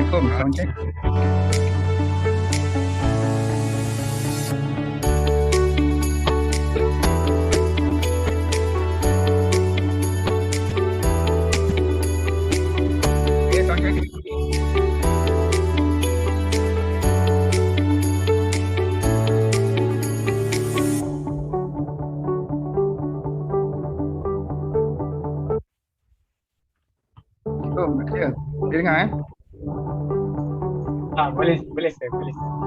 Assalamualaikum. Sound check. Okay, sound check. Assalamualaikum. Ya, boleh dengar Boleh sir, boleh sir.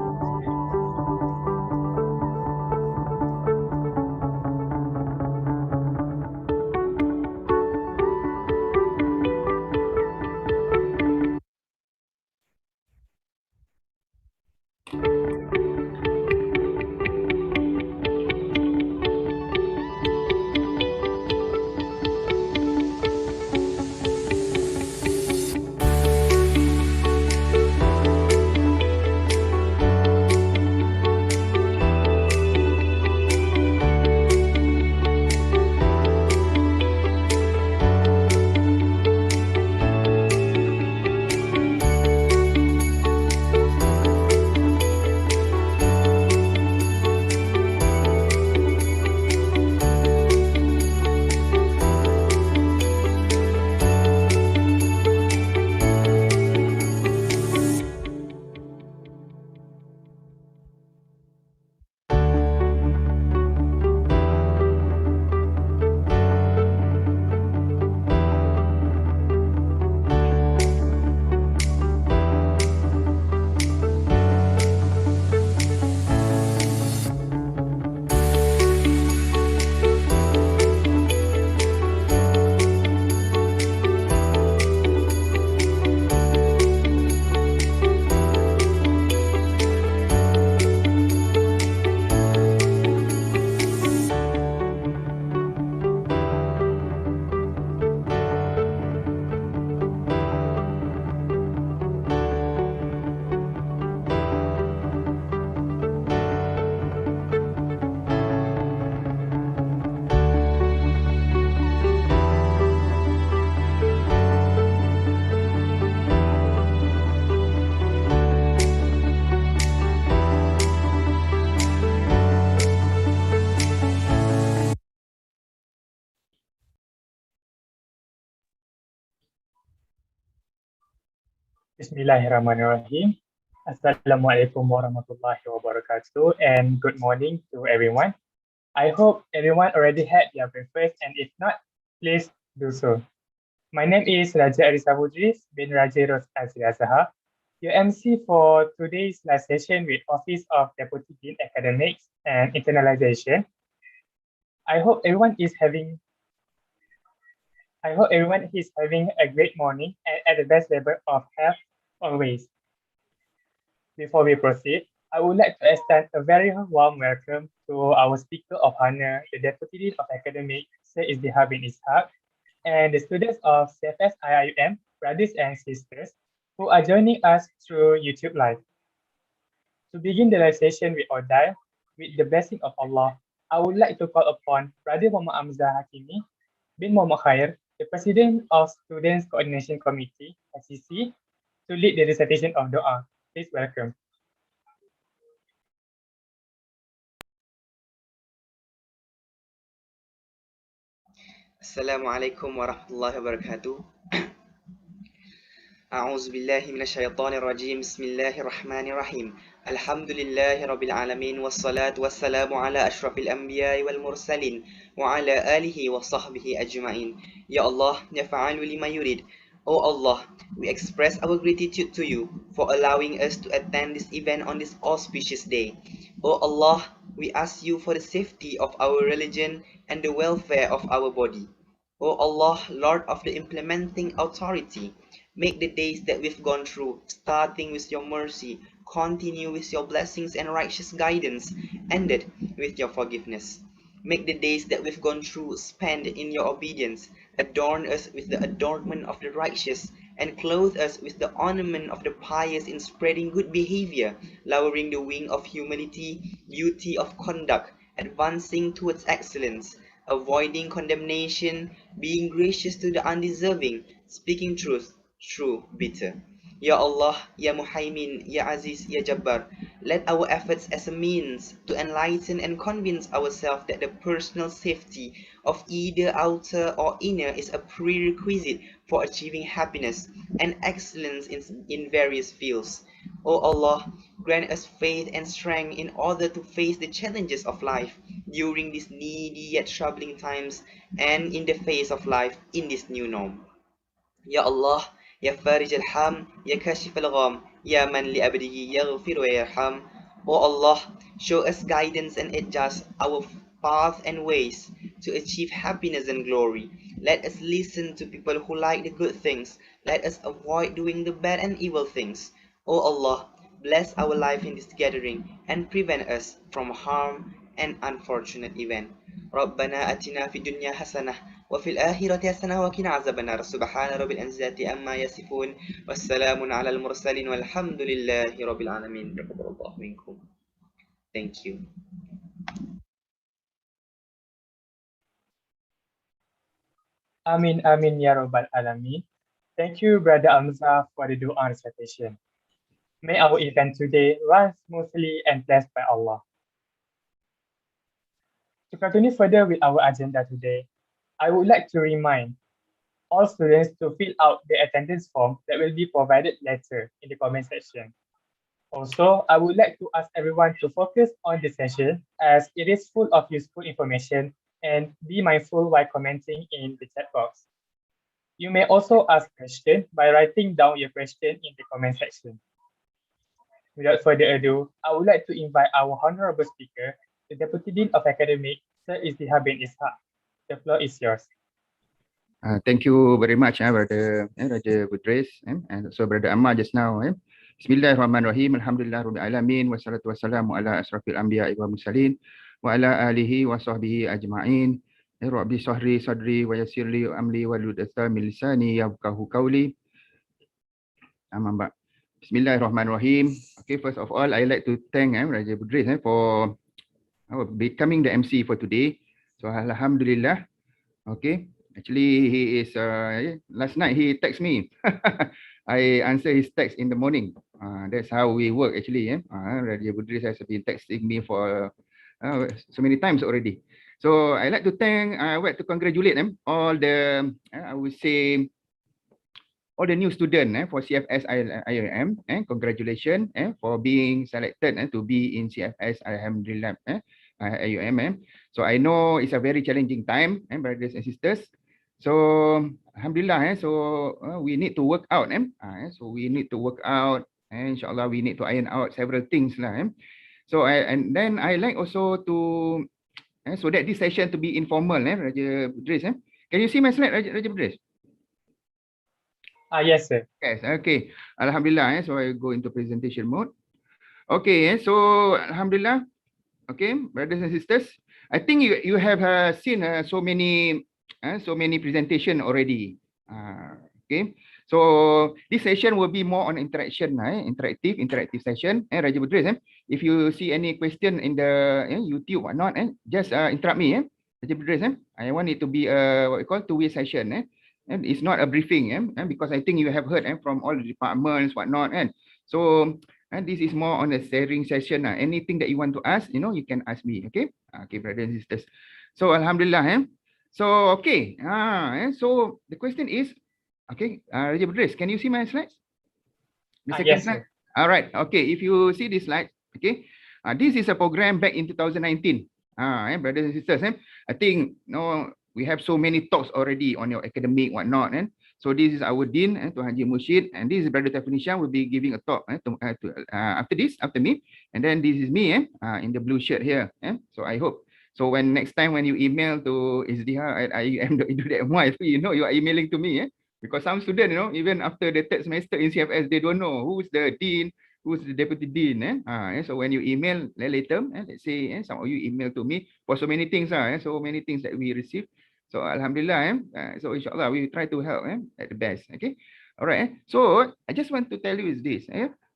Bismillahirrahmanirrahim. Assalamualaikum warahmatullahi wabarakatuh and good morning to everyone. I hope everyone already had their breakfast, and if not, please do so. My name is Raja Arisa Budris bin Raja Ros Azriazaha, your MC for today's live session with Office of Deputy Dean Academics and Internalization. I hope everyone is having a great morning and at the best level of health always. Before we proceed, I would like to extend a very warm welcome to our speaker of honor, the Deputy Dean of Academics, Sir Izdihar bin Ishaq, and the students of CFS IIUM, brothers and sisters, who are joining us through YouTube Live. To begin the live session with ODDAI, with the blessing of Allah, I would like to call upon Brother Muhammad Hamzah Hakimi bin Muhammad Khair, the President of Students Coordination Committee, SCC, to lead the recitation of Dua. Please welcome. Assalamualaikum warahmatullahi wabarakatuh. A'udzu billahi minasyaitonir rajim. Bismillahirrahmanirrahim. Alhamdulillahi rabbil alamin wassalatu wassalamu ala asyrafil anbiya'i wal mursalin wa ala alihi wa sahbihi ajma'in. Ya Allah, ya fa'alu lima yurid. Oh Allah, we express our gratitude to you for allowing us to attend this event on this auspicious day. Oh Allah, we ask you for the safety of our religion and the welfare of our body. O Allah, Lord of the implementing authority, make the days that we've gone through, starting with your mercy, continue with your blessings and righteous guidance, ended with your forgiveness. Make the days that we've gone through spent in your obedience, adorn us with the adornment of the righteous, and clothe us with the ornament of the pious in spreading good behavior, lowering the wing of humility, beauty of conduct, advancing towards excellence, avoiding condemnation, being gracious to the undeserving, speaking truth, true, bitter. Ya Allah, Ya Muhaimin, Ya Aziz, Ya Jabbar, let our efforts as a means to enlighten and convince ourselves that the personal safety of either outer or inner is a prerequisite for achieving happiness and excellence in various fields. O Allah, grant us faith and strength in order to face the challenges of life during these needy yet troubling times and in the face of life in this new norm. يا الله يا فارج الحام يا كاشف الغام يا من لأبده يغفر ويرحم. O Allah, show us guidance and adjust our path and ways to achieve happiness and glory. Let us listen to people who like the good things. Let us avoid doing the bad and evil things. O Allah, bless our life in this gathering and prevent us from harm and unfortunate event. ربنا أتنا في الدنيا حسنة وفي الآخرة حسنة وقنا عذاب النار سبحان رب العزة أما يصفون والسلام على المرسلين والحمد لله رب العالمين تقبل الله منكم. Thank you. Amin, amin, ya Rabbal Alamin. Thank you, Brother Amza, for the dua recitation. May our event today run smoothly and blessed by Allah. To continue further with our agenda today, I would like to remind all students to fill out the attendance form that will be provided later in the comment section. Also, I would like to ask everyone to focus on the session as it is full of useful information and be mindful while commenting in the chat box. You may also ask questions by writing down your question in the comment section. Without further ado, I would like to invite our honorable speaker, the Deputy Dean of Academic, Sir Izdihar bin Ishaq. The floor is yours. Thank you very much, Brother Raja Budres, and also Brother Ammar just now. Bismillahirrahmanirrahim. Alhamdulillah Rabbil Alamin. Wassalatu wassalamu ala asrafil anbiya wa mursalin wa ala alihi wa sahbihi ajma'in. Rabbi sahri sadri wa yassirli amli wa ludasta min lisani yafqahu qawli. Aman. Bismillahirrahmanirrahim. Okay, first of all, I like to thank Raja Budres for becoming the MC for today. So Alhamdulillah. Okay. Actually, he is, last night he text me. I answer his text in the morning. That's how we work actually. Raja Budris has been texting me for so many times already. So I like to thank, I like to congratulate them, all the, I would say, all the new students for CFS IIM. Congratulations for being selected to be in CFS Alhamdulillah IIM. So I know it's a very challenging time, brothers and sisters. So Alhamdulillah, so we need to work out. So we need to work out, and inshallah we need to iron out several things lah. So and then I like also to so that this session to be informal, Raja Budris. Can you see my slide, Raja Budris? Yes, sir. Yes, okay. Alhamdulillah, so I go into presentation mode. Okay, so Alhamdulillah. Okay, brothers and sisters, I think you have seen so many presentation already. Okay, so this session will be more on interaction, interactive session. Raja Budris, if you see any question in the YouTube or not, just interrupt me. Raja Budris, I want it to be a what we call two-way session. And it's not a briefing, because I think you have heard from all the departments, whatnot, so. And this is more on a sharing session. Anything that you want to ask, you can ask me. Okay, okay, brothers and sisters. So Alhamdulillah. So okay. So the question is, okay, Raja Budris, can you see my slides? The second Yes, slide. sir. All right. Okay. If you see this slide, okay, this is a program back in 2019. Brothers and sisters, I think we have so many talks already on your academic, whatnot, So this is our Dean, Tuan Haji Murshid, and this is Brother Tafinishan will be giving a talk after me. And then this is me in the blue shirt here. So I hope, so when next time when you email to izdihar@ium.edu.my, you are emailing to me. Because some students, even after the third semester in CFS, they don't know who's the Dean, who's the Deputy Dean. So when you email later, let's say some of you email to me for so many things, so many things that we receive. So Alhamdulillah, so inshallah we try to help at the best. Okay, all right. So I just want to tell you is this.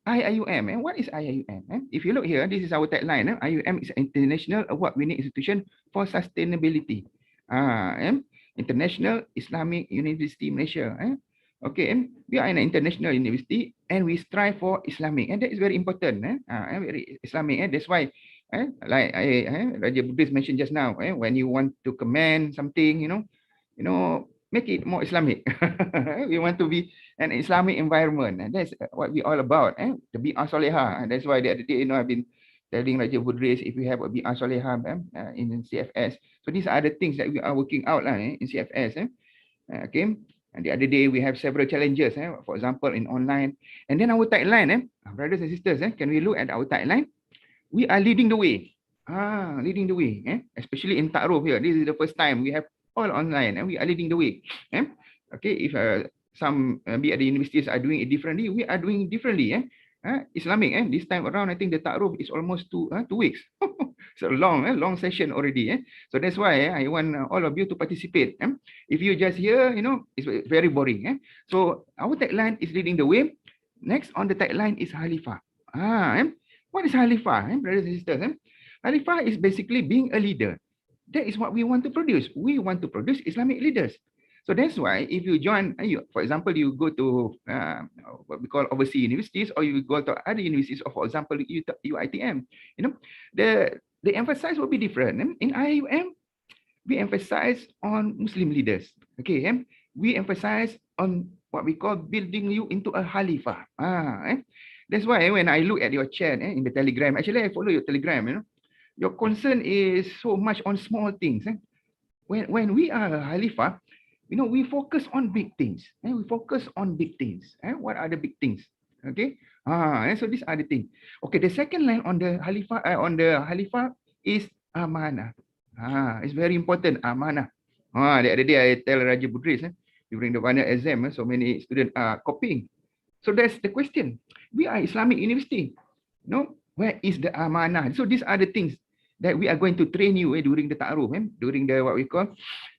IIUM. What is IIUM? If you look here, this is our tagline. IIUM is an international award-winning institution for sustainability. International Islamic University Malaysia. Okay, we are an international university and we strive for Islamic, and that is very important. Very Islamic. That's why, like Raja Buddhist mentioned just now, when you want to commend something, make it more Islamic. We want to be an Islamic environment, and that's what we all about. The Bi'ah Solehah. And that's why the other day, I've been telling Raja Buddhist, if we have a Bi'ah Solehah in CFS. So these are the things that we are working out in CFS. Okay. And the other day we have several challenges, for example, in online. And then our tagline, brothers and sisters, can we look at our tagline? We are leading the way. Leading the way, especially in Ta'aruf here. This is the first time we have all online, and we are leading the way. Okay, if some maybe other universities are doing it differently, we are doing it differently. Islamic, this time around, I think the Ta'aruf is almost 2 weeks. So long session already. So that's why I want all of you to participate. If you just hear, it's very boring. So our tagline is leading the way. Next on the tagline is Khalifah. What is Khalifah, brothers and sisters? Khalifah is basically being a leader. That is what we want to produce. We want to produce Islamic leaders. So that's why if you join, for example, you go to what we call overseas universities, or you go to other universities, or for example, UITM, the emphasis will be different. In IUM, we emphasize on Muslim leaders. Okay, we emphasize on what we call building you into a Khalifah. That's why when I look at your chat in the Telegram, actually I follow your Telegram. Your concern is so much on small things. When we are a Khalifah, we focus on big things. We focus on big things. What are the big things? Okay. So these are the things. Okay. The second line on the Khalifah is amanah. It's very important. Amanah. The other day I tell Raja Budris during the final exam, so many students are copying. So that's the question. We are Islamic university. Where is the amanah? So these are the things that we are going to train you during the Ta'aruf, during the what we call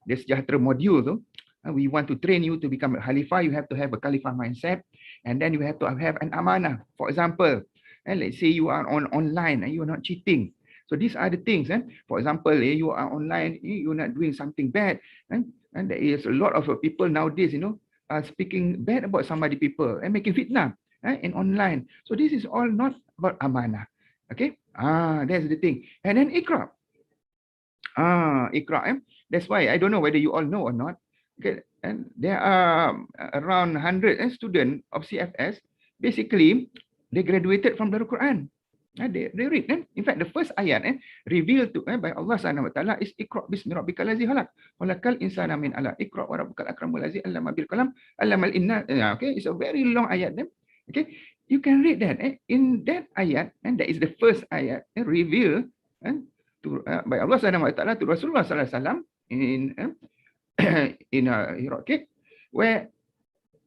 the Sejahtera module. We want to train you to become a Khalifah. You have to have a Khalifah mindset, and then you have to have an amanah. For example, let's say you are online and you are not cheating. So these are the things. For example, you are online, you're not doing something bad, and there is a lot of people nowadays, are speaking bad about somebody people and making fitnah in online. So this is all not about amanah. Okay, that's the thing. And then Iqra. Iqra. That's why I don't know whether you all know or not. Okay, and there are around 100 students of CFS. Basically, they graduated from the Quran. They read. In fact, the first ayat revealed by Allah Subhanahu Wa Taala is Iqra bismi rabbikal ladzi khalaq, khalaqal insana min 'alaq, Iqra wa rabbukal akramul ladzi 'allama bil qalam, 'allamal inna. Okay, it's a very long ayat. Okay, you can read that. In that ayat, and that is the first ayat revealed by Allah Subhanahu Wa Taala to Rasulullah Sallallahu Alaihi Wasallam in Iraq, where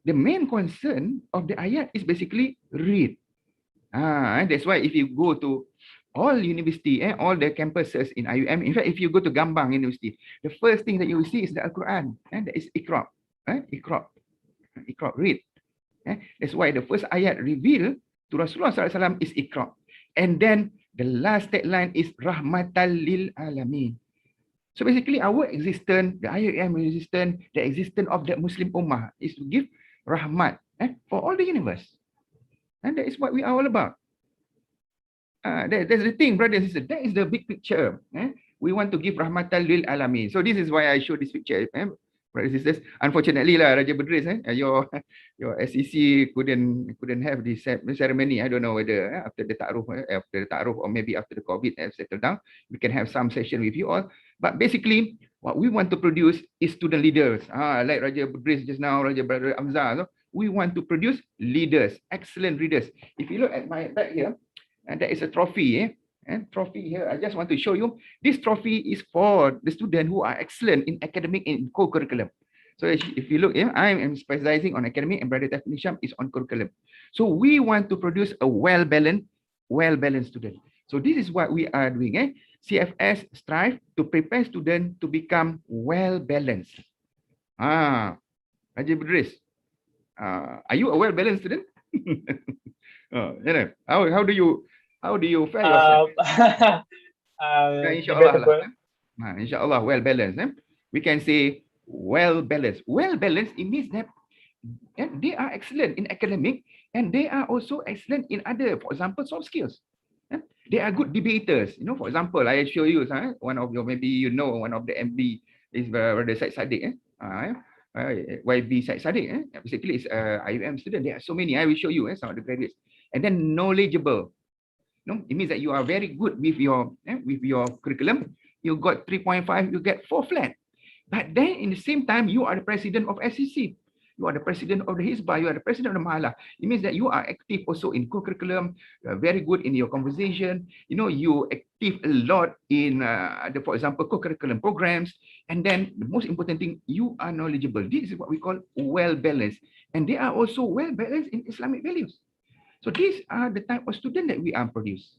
the main concern of the ayat is basically read. That's why if you go to all university, all the campuses in IUM, in fact, if you go to Gambang University, the first thing that you will see is the Al-Quran, and that is Iqra. Iqra, read. That's why the first ayat revealed to Rasulullah SAW is Iqra. And then the last tagline is Rahmatal lil Alamin. So basically our existence, the IUM existence, the existence of the Muslim Ummah is to give rahmat for all the universe. And that is what we are all about. That's the thing, brothers and sisters. That is the big picture. We want to give rahmatal lil alamin. So this is why I show this picture, brothers and sisters. Unfortunately, Raja Budris, your SEC couldn't have this ceremony. I don't know whether after the ta'aruf, or maybe after the COVID have settled down, we can have some session with you all. But basically, what we want to produce is student leaders. Like Raja Budris just now, Raja Brother Amza. So we want to produce leaders, excellent leaders. If you look at my back here, and there is a trophy. Trophy here. I just want to show you. This trophy is for the students who are excellent in academic and co-curriculum. So if you look, I am specializing on academic, and Brother Tafni Sham is on curriculum. So we want to produce a well-balanced student. So this is what we are doing. CFS strive to prepare students to become well-balanced. Raja Budris, are you a well-balanced student? How do you fare yourself? Inshallah, well-balanced. We can say well-balanced. Well-balanced, it means that And they are excellent in academic, and they are also excellent in other, for example, soft skills. They are good debaters. For example, I show you one of your, maybe one of the MB is Brother Syed Saddiq. YB Syed Saddiq. Basically, it's IUM student. There are so many. I will show you some of the graduates. And then knowledgeable. It means that you are very good with your curriculum. You got 3.5, you get 4 flat. But then in the same time, you are the president of SEC. You are the president of the Hizbah. You are the president of the Mahala. It means that you are active also in co-curriculum. You are very good in your conversation. You active a lot in, for example, co-curriculum programs. And then the most important thing, you are knowledgeable. This is what we call well-balanced. And they are also well-balanced in Islamic values. So these are the type of students that we are produce.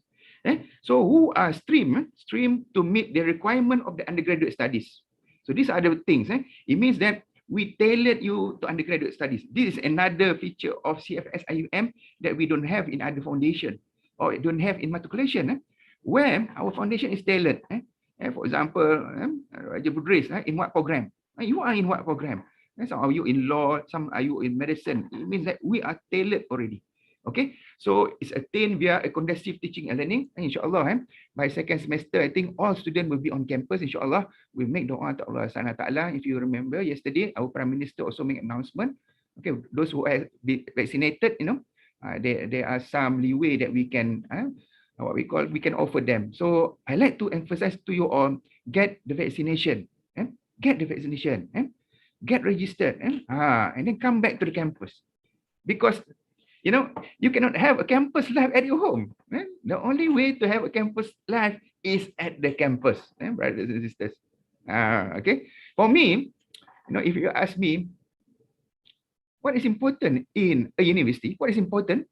So who are stream to meet the requirement of the undergraduate studies. So these are the things. It means that we tailored you to undergraduate studies. This is another feature of CFS IUM that we don't have in other foundation or don't have in matriculation, where our foundation is tailored. For example, Raja Budris, in what program? You are in what program? Some are you in law, some are you in medicine. It means that we are tailored already. Okay, so it's attained via a conducive teaching and learning. InsyaAllah, by second semester, I think all students will be on campus. InsyaAllah, we make doa to Allah Subhanahu Taala. If you remember yesterday, our Prime Minister also make announcement. Okay, those who are vaccinated, there are some leeway that we can, we can offer them. So I like to emphasize to you all, get the vaccination, get the vaccination, get registered, and then come back to the campus, because you cannot have a campus life at your home. The only way to have a campus life is at the campus, brothers and sisters. Okay. For me, if you ask me, what is important in a university? What is important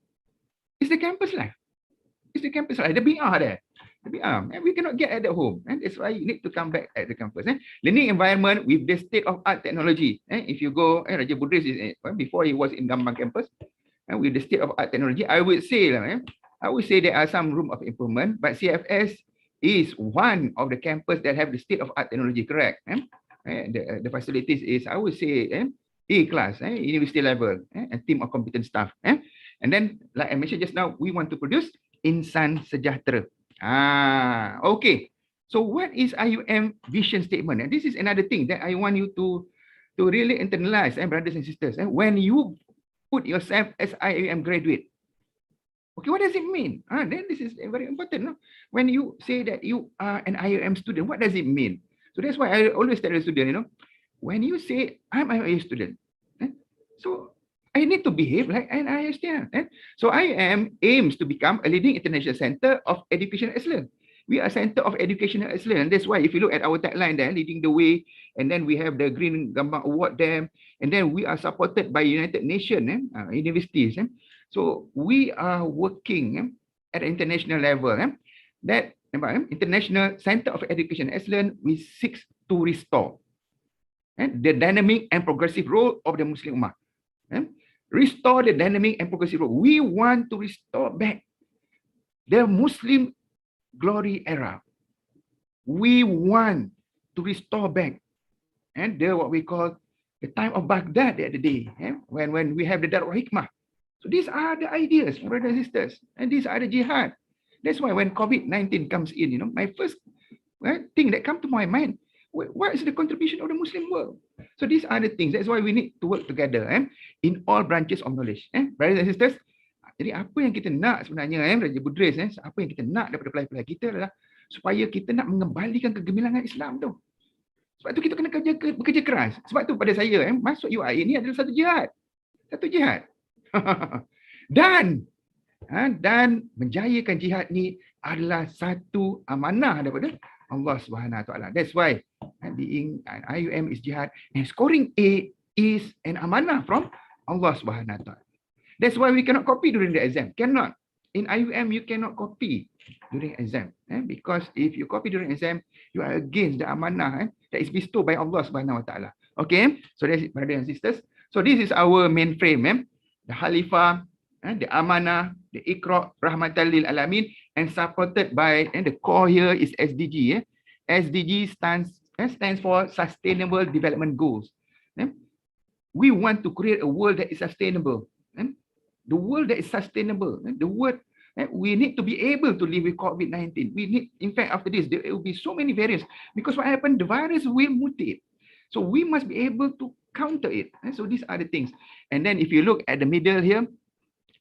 is the campus life. It's the campus life. The BR there. The BR. And we cannot get at the home. And that's why you need to come back at the campus. Learning environment with the state-of-art technology. If you go, Raja Budris, before he was in Gambang campus, with the state-of-art technology, I would say there are some room of improvement, but CFS is one of the campus that have the state-of-art technology, correct? The facilities is, I would say, A class, university level, and team of competent staff. And then, like I mentioned just now, we want to produce insan sejahtera. Okay. So what is IUM vision statement? And this is another thing that I want you to really internalize, brothers and sisters. When you put yourself as IUM graduate. Okay, what does it mean? Then this is very important. No? When you say that you are an IUM student, what does it mean? So that's why I always tell the student, when you say I'm an IUM student, so I need to behave like an IUM student. So IUM aims to become a leading international center of educational excellence. We are center of educational excellence. And that's why if you look at our tagline there, leading the way, and then we have the Green Gambang Award there, and then we are supported by United Nations universities. So we are working at an international level. That International Center of Education Excellence, we seek to restore the dynamic and progressive role of the Muslim Ummah. Restore the dynamic and progressive role. We want to restore back the Muslim glory era. We want to restore back what we call the time of Baghdad the other day, when we have the Darul Hikmah. So these are the ideas, brothers and sisters, and these are the jihad. That's why when COVID-19 comes in, my first thing that comes to my mind, what is the contribution of the Muslim world? So these are the things. That's why we need to work together in all branches of knowledge. Brothers and sisters, jadi apa yang kita nak sebenarnya, Raja Budris, apa yang kita nak daripada pelai-pelai kita adalah supaya kita nak mengembalikan kegemilangan Islam tu. Sebab tu kita kena bekerja keras. Sebab tu pada saya, masuk UI ini adalah satu jihad. Satu jihad. Dan menjayakan jihad ni adalah satu amanah daripada Allah Subhanahu Taala. That's why being IUM is jihad, and scoring A is an amanah from Allah Subhanahu Taala. That's why we cannot copy during the exam. Cannot. In IUM, you cannot copy during exam. Because if you copy during exam, you are against the amanah that is bestowed by Allah Subhanahu Wa Taala. Okay? So that's it, brothers and sisters. So this is our main frame. The Khalifah, the amanah, the Iqra, Rahmatan lil Alamin, and supported by, the core here is SDG. SDG stands for Sustainable Development Goals. we want to create a world that is sustainable. The world that is sustainable. The world, we need to be able to live with COVID-19. We need, in fact, after this, there will be so many variants because what happened, the virus will mutate. So we must be able to counter it. So these are the things. And then if you look at the middle here,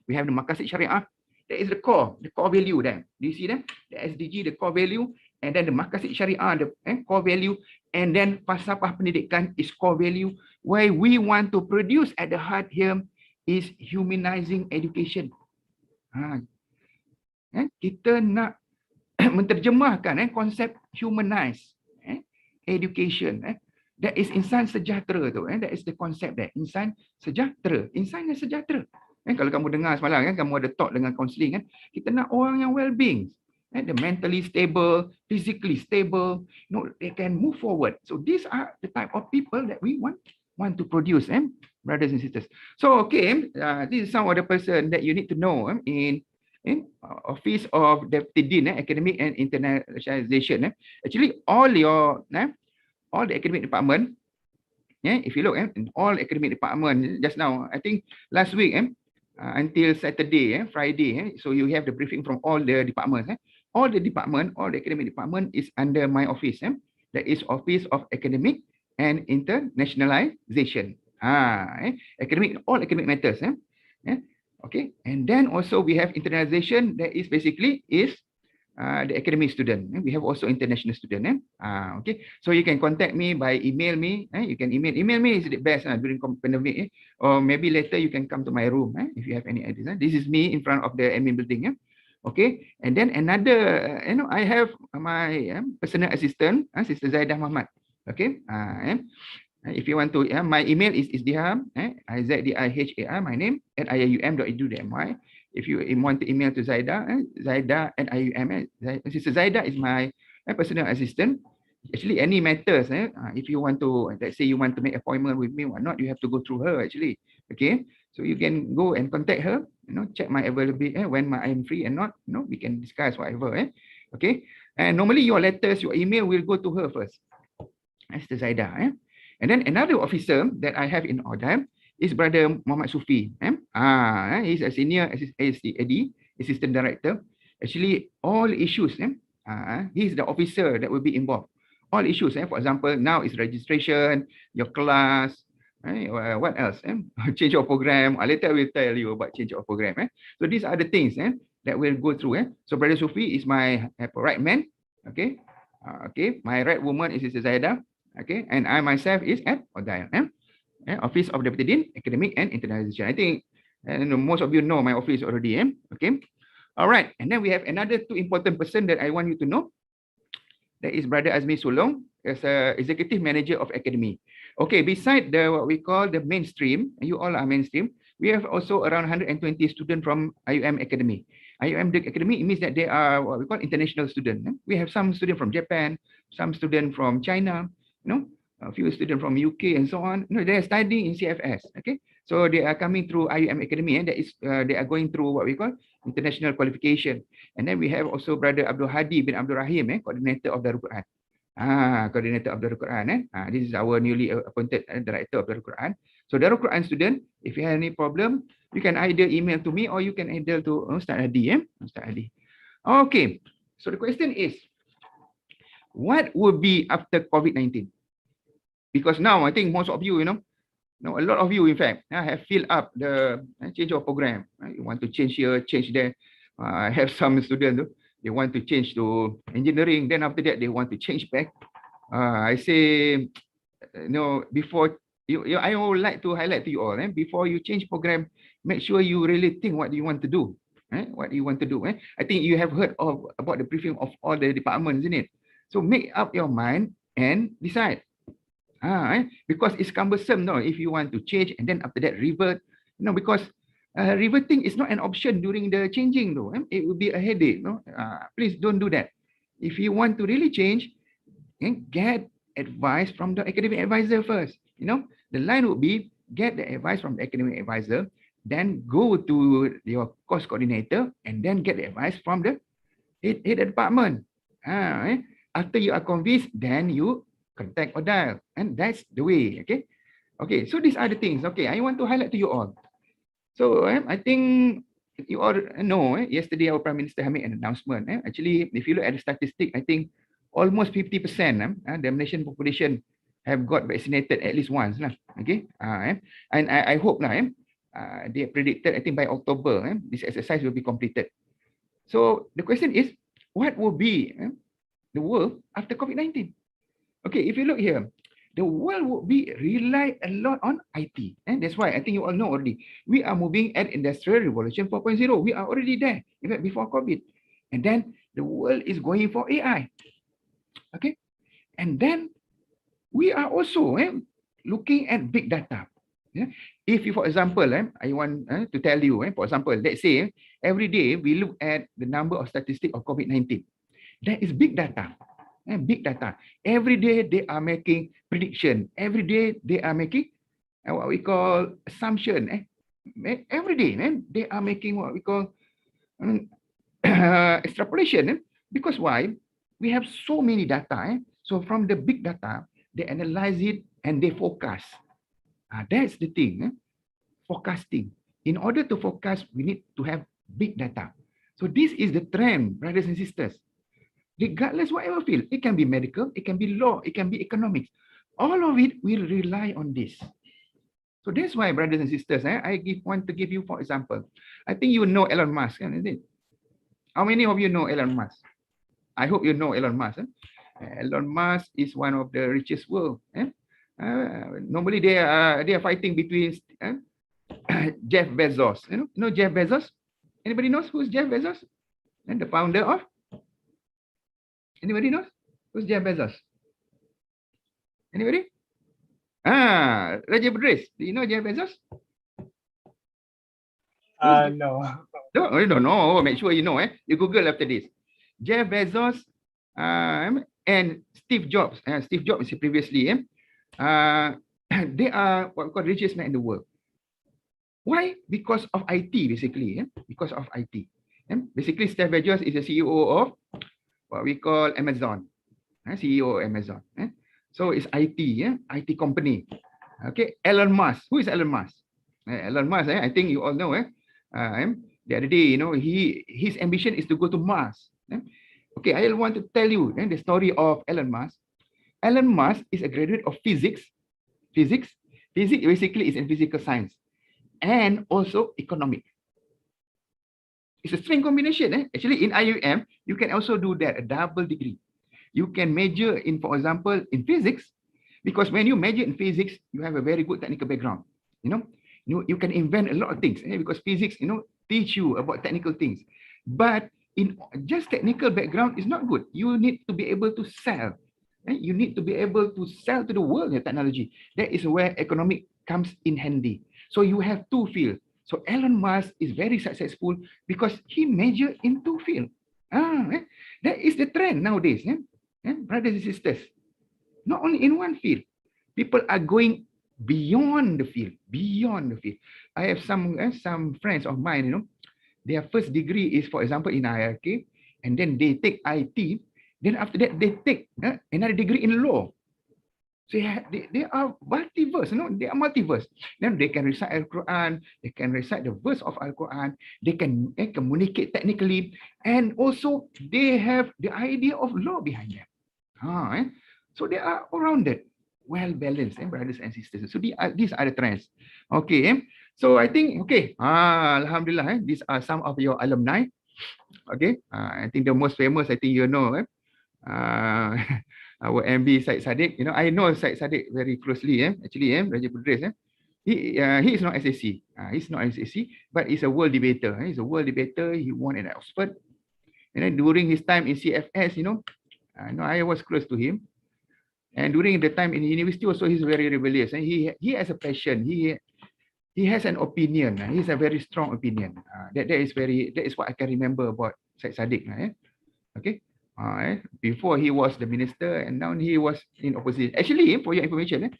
we have the Maqasid Syariah. That is the core value there. Do you see that? The SDG, the core value, and then the Maqasid Syariah, the core value, and then Falsafah Pendidikan is core value. Why we want to produce at the heart here is humanizing education. Kita nak menterjemahkan konsep humanize education. That is insan sejahtera tu. That is the concept there. Insan sejahtera. Insan yang sejahtera. Kalau kamu dengar semalam kamu ada talk dengan counselling kita nak orang yang well-being. The mentally stable, physically stable, they can move forward. So these are the type of people that we want to produce, brothers and sisters. So okay, this is some of the person that you need to know in Office of Deputy Dean, Academic and Internationalization. Actually, all the academic department, if you look in all academic department just now, I think last week until Saturday, Friday, so you have the briefing from all the departments. All the academic department is under my office. That is Office of Academic and Internationalization. All academic matters. Okay, and then also we have internationalization. That is basically the academic student. We have also international student. Okay, so you can contact me by email me. You can email me is the best during pandemic. Or maybe later you can come to my room if you have any ideas. This is me in front of the admin building. Okay, and then another, I have my personal assistant, Sister Zaidah Muhammad. Okay, if you want to, my email is Izdiham, Izdiha, my name, at ium.edu.my. If you want to email to Zaidah, Zaidah at ium. Sister Zaidah is my personal assistant. Actually, any matters, if you want to, let's say you want to make appointment with me or not, you have to go through her actually. Okay, so you can go and contact her, check my availability, when I am free and not, we can discuss whatever. Okay, and normally your letters, your email will go to her first. That's the Zaidah. And then another officer that I have in ODDAI is Brother Muhammad Sufi. He's a senior assistant director. Actually, all issues, he's the officer that will be involved. All issues, for example, now is registration, your class, what else? Change of program. Later I will tell you about change of program. So these are the things that we'll go through. So Brother Sufi is my right man. Okay. Okay. My right woman is Sister Zaidah. Okay. And I myself is at ODDAI. Office of Deputy Dean, Academic and Internationalization. I think most of you know my office already. Okay. All right. And then we have another two important person that I want you to know. That is Brother Azmi Sulong as Executive Manager of Academy. Okay, beside what we call the mainstream, you all are mainstream, we have also around 120 students from IUM Academy. IUM Academy, it means that they are what we call international students. We have some students from Japan, some students from China, a few students from UK and so on. They are studying in CFS. Okay, so they are coming through IUM Academy, and that is they are going through what we call international qualification. And then we have also Brother Abdul Hadi bin Abdul Rahim, coordinator of Darul Quran. Coordinator of Darul Quran. This is our newly appointed director of Darul Quran. So Darul Quran student, if you have any problem, you can either email to me or you can email to Ustaz Hadi. Ustaz Hadi. Okay, so the question is, what will be after COVID-19? Because now I think most of you, a lot of you, in fact, have filled up the change of program. You want to change here, change there. I have some students, they want to change to engineering. Then after that, they want to change back. I say, before I would like to highlight to you all, before you change program, make sure you really think what you want to do. What you want to do. I think you have heard about the briefing of all the departments, isn't it? So make up your mind and decide. Because it's cumbersome, if you want to change and then after that revert, because reverting is not an option during the changing though. It will be a headache. Please don't do that. If you want to really change, get advice from the academic advisor first. The line would be get the advice from the academic advisor, then go to your course coordinator and then get the advice from the head department. After you are convinced, then you contact ODDAI, and that's the way. Okay. Okay, so these are the things. Okay, I want to highlight to you all. So I think you all know, yesterday our Prime Minister made an announcement. Actually, if you look at the statistic, I think almost 50% the Malaysian population have got vaccinated at least once. Okay, and I hope they predicted, I think by October, this exercise will be completed. So the question is, what will be the world after COVID-19? Okay, if you look here, the world would be rely a lot on IT. And that's why I think you all know already. We are moving at Industrial Revolution 4.0. We are already there, even before COVID. And then the world is going for AI. Okay. And then we are also looking at big data. Yeah? If you, for example, I want to tell you, for example, let's say every day we look at the number of statistics of COVID-19. That is big data. Big data. Every day they are making prediction. Every day they are making what we call assumption. Every day they are making what we call extrapolation. Because why? We have so many data. So from the big data, they analyze it and they forecast. That's the thing. Forecasting. In order to forecast, we need to have big data. So this is the trend, brothers and sisters. Regardless whatever field, it can be medical, it can be law, it can be economics. All of it will rely on this. So that's why, brothers and sisters, I want to give you, for example, I think you know Elon Musk, isn't it? How many of you know Elon Musk? I hope you know Elon Musk. Elon Musk is one of the richest world. Normally they are fighting between Jeff Bezos. You know Jeff Bezos? Anybody knows who's Jeff Bezos? And the founder of? Anybody knows? Who's Jeff Bezos? Anybody? Raja Budris. Do you know Jeff Bezos? No. No, you don't know. Make sure you know. You Google after this. Jeff Bezos and Steve Jobs. Steve Jobs previously. They are what we call richest man in the world. Why? Because of IT, basically. Because of IT. Basically, Steve Bezos is the CEO of what we call Amazon. CEO of Amazon. So it's IT, IT company. Okay, Elon Musk. Who is Elon Musk? Elon Musk, I think you all know. The other day, his ambition is to go to Mars. Okay, I want to tell you the story of Elon Musk. Elon Musk is a graduate of physics. Physics basically is in physical science and also economic. It's a strange combination. Actually, in IUM, you can also do that, a double degree. You can major in, for example, in physics, because when you major in physics, you have a very good technical background. You can invent a lot of things because physics, teach you about technical things. But in just technical background is not good. You need to be able to sell. You need to be able to sell to the world your technology. That is where economic comes in handy. So you have two fields. So Elon Musk is very successful because he majored in two fields. That is the trend nowadays, brothers and sisters. Not only in one field, people are going beyond the field. Beyond the field. I have some friends of mine. Their first degree is, for example, in IRK, and then they take IT. Then after that, they take another degree in law. So they are multiverse, they are multiverse. Then they can recite Al-Quran, they can recite the verse of Al-Quran, they can communicate technically, and also they have the idea of law behind them. So they are all-rounded, well-balanced, brothers and sisters. So these are the trends. Okay, so I think, Alhamdulillah, these are some of your alumni. Okay, I think the most famous, I think our MB Syed Saddiq. I know Syed Saddiq very closely. Actually, Raja Budris. He is not SSC. He's not SSC, but he's a world debater. He's a world debater. He won at Oxford. And then during his time in CFS, I was close to him. And during the time in university also, he's very rebellious. And he has a passion. He has an opinion. He has a very strong opinion. That is what I can remember about Syed Saddiq. Okay. Before he was the minister and now he was in opposition. Actually, for your information,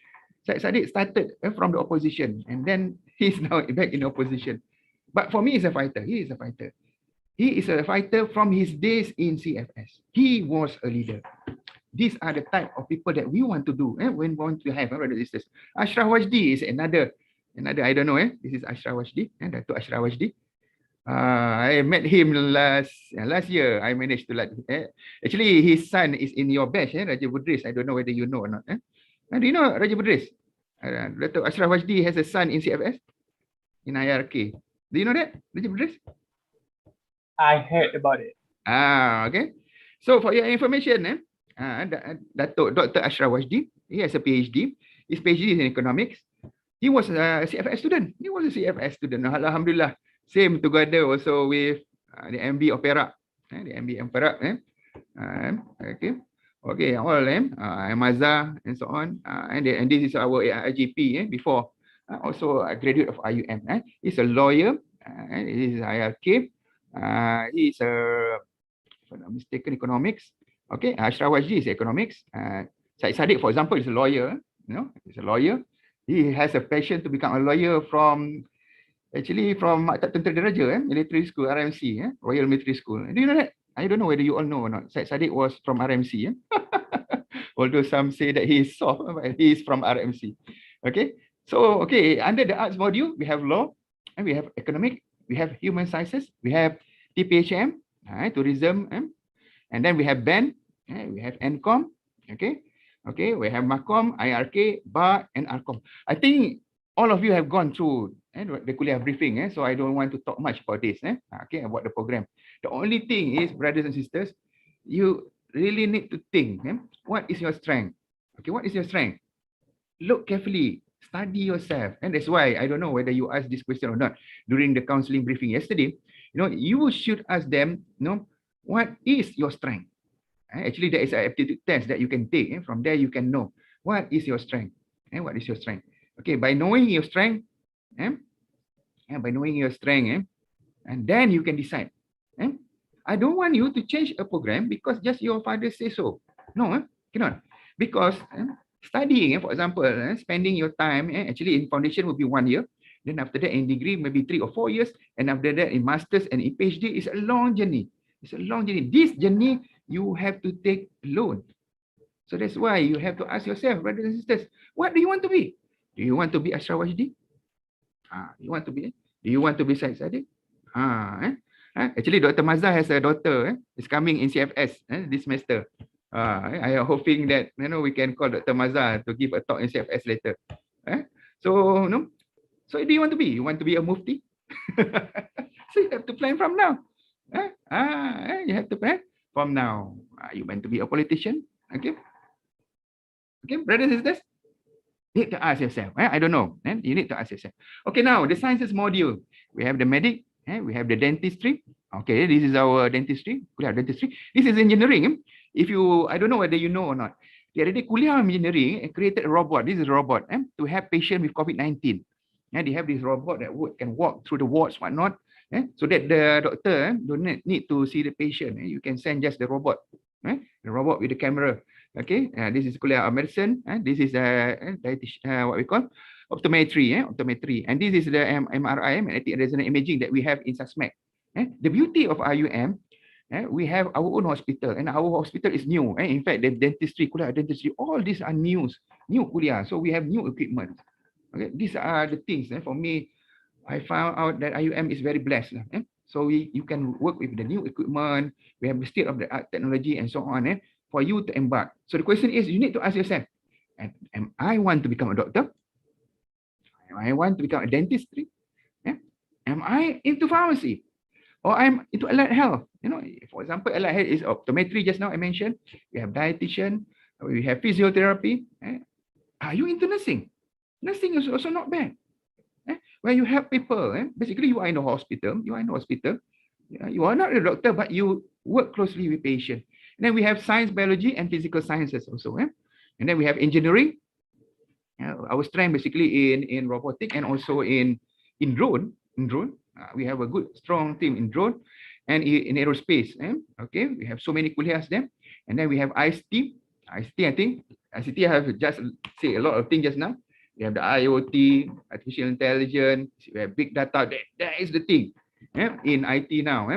Syed Saddiq started from the opposition and then he's now back in opposition. But for me, he's a fighter. He is a fighter. He is a fighter from his days in CFS. He was a leader. These are the type of people that we want to do, when we want to have, brothers and sisters. Ashraf Wajdi is another, I don't know, this is Ashraf Wajdi, Datuk Ashraf Wajdi. I met him last year. I managed to actually his son is in your batch, Raja Budris. I don't know whether you know or not. Do you know Raja Budris? Datuk Ashraf Wajdi has a son in CFS, in IRK. Do you know that, Raja Budris? I heard about it. Okay. So for your information, Datuk Dr. Ashraf Wajdi, he has a PhD. His PhD is in economics. He was a CFS student. Alhamdulillah. Same together also with the MB of Perak. The MB of Perak. Okay, all Mazah and so on. And this is our IGP before. Also a graduate of IUM. He's a lawyer. He is IRK. He's a, if I'm not mistaken, economics. Okay, Ashraf Wajdi is economics. Syed Saddiq, for example, is a lawyer. He's a lawyer. He has a passion to become a lawyer from Maktab Tentera Diraja, military school, RMC, Royal Military School. Do you know that? I don't know whether you all know or not. Syed Saddiq was from RMC. Although some say that he is soft, but he is from RMC. Okay. So, okay, under the arts module, we have law, and we have economic, we have human sciences, we have TPHM, tourism, and then we have BAN, we have NCOM, okay, we have MACOM, IRK, BA, and ARCOM. I think all of you have gone through the kuliah briefing, so I don't want to talk much about this, okay, about the program. The only thing is, brothers and sisters, you really need to think, what is your strength? Okay, what is your strength? Look carefully, study yourself, and that's why I don't know whether you asked this question or not during the counseling briefing yesterday. You should ask them, what is your strength? Actually, there is an aptitude test that you can take. From there, you can know what is your strength. What is your strength? Okay, by knowing your strength, and then you can decide. I don't want you to change a program because just your father says so. No, cannot. Because studying, for example, spending your time, actually in foundation will be 1 year. Then after that, in degree, maybe 3 or 4 years. And after that, in master's and in PhD, it's a long journey. It's a long journey. This journey, you have to take alone. So that's why you have to ask yourself, brothers and sisters, what do you want to be? Do you want to be Ashraf Wajdi? Do you want to be Syed Saddiq? Actually, Dr. Mazah has a daughter. Is coming in CFS this semester. I am hoping that we can call Dr. Mazah to give a talk in CFS later. So do you want to be? You want to be a mufti? So you have to plan from now. You have to plan from now. You want to be a politician? Okay, brothers and sisters, you need to ask yourself. I don't know. You need to ask yourself. Okay, now the sciences module. We have the medic. We have the dentistry. Okay, this is our dentistry. Dentistry. This is engineering. I don't know whether you know or not. The other day, Kuliah Engineering created a robot. This is a robot to help patients with COVID-19. They have this robot that can walk through the wards, whatnot, so that the doctor don't need to see the patient. You can send just the robot, the robot with the camera. Okay, this is Kuliah of Medicine. This is what we call optometry. Optometry, and this is the MRI, magnetic resonance imaging, that we have in SASMAC. The beauty of IUM, we have our own hospital, and our hospital is new. In fact, the dentistry, Kuliah dentistry, all these are new Kuliah. So we have new equipment. Okay, these are the things. For me, I found out that IUM is very blessed. So you can work with the new equipment. We have the state-of-the-art technology and so on. For you to embark. So the question is, you need to ask yourself, am I want to become a doctor? Am I want to become a dentistry? Am I into pharmacy? Or I'm into allied health? For example, allied health is optometry, just now I mentioned. We have dietitian, we have physiotherapy. Are you into nursing? Nursing is also not bad. When you help people, basically you are in the hospital. You are not a doctor, but you work closely with patients. And then we have science, biology, and physical sciences also. And then we have engineering. Our strength basically in robotic and also in drone. We have a good, strong team in drone and in aerospace. Okay, we have so many kuliahs there. And then we have ICT. ICT, I have just say a lot of things just now. We have the IoT, artificial intelligence. We have big data. That is the thing in IT now.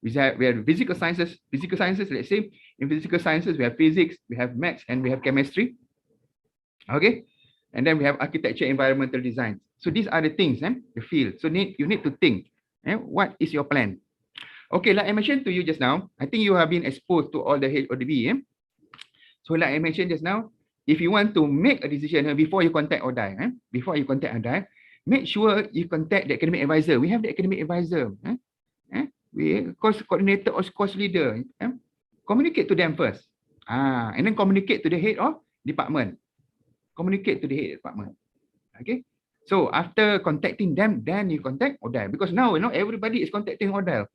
We have physical sciences. Physical sciences, let's say, in physical sciences, we have physics, we have maths, and we have chemistry. Okay. And then we have architecture, environmental design. So these are the things, the field. So you need to think, what is your plan? Okay, like I mentioned to you just now, I think you have been exposed to all the HODB. So like I mentioned just now, if you want to make a decision before you contact ODDAI, make sure you contact the academic advisor. We have the academic advisor, we course coordinator or course leader. Communicate to them first. And then communicate to the head of department. Communicate to the head of department. Okay. So after contacting them, then you contact ODDAI, because now everybody is contacting ODDAI.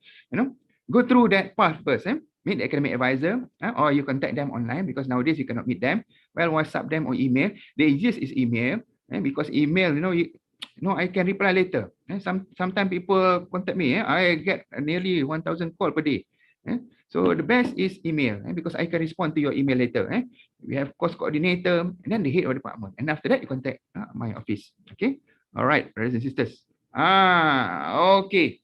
Go through that path first. Meet the academic advisor, or you contact them online, because nowadays you cannot meet them. Well, WhatsApp them or email. The easiest is email, because email, I can reply later. Sometimes people contact me. I get nearly 1,000 calls per day. So the best is email, because I can respond to your email later. We have course coordinator, and then the head of department. And after that, you contact my office. Okay. All right, brothers and sisters. Okay.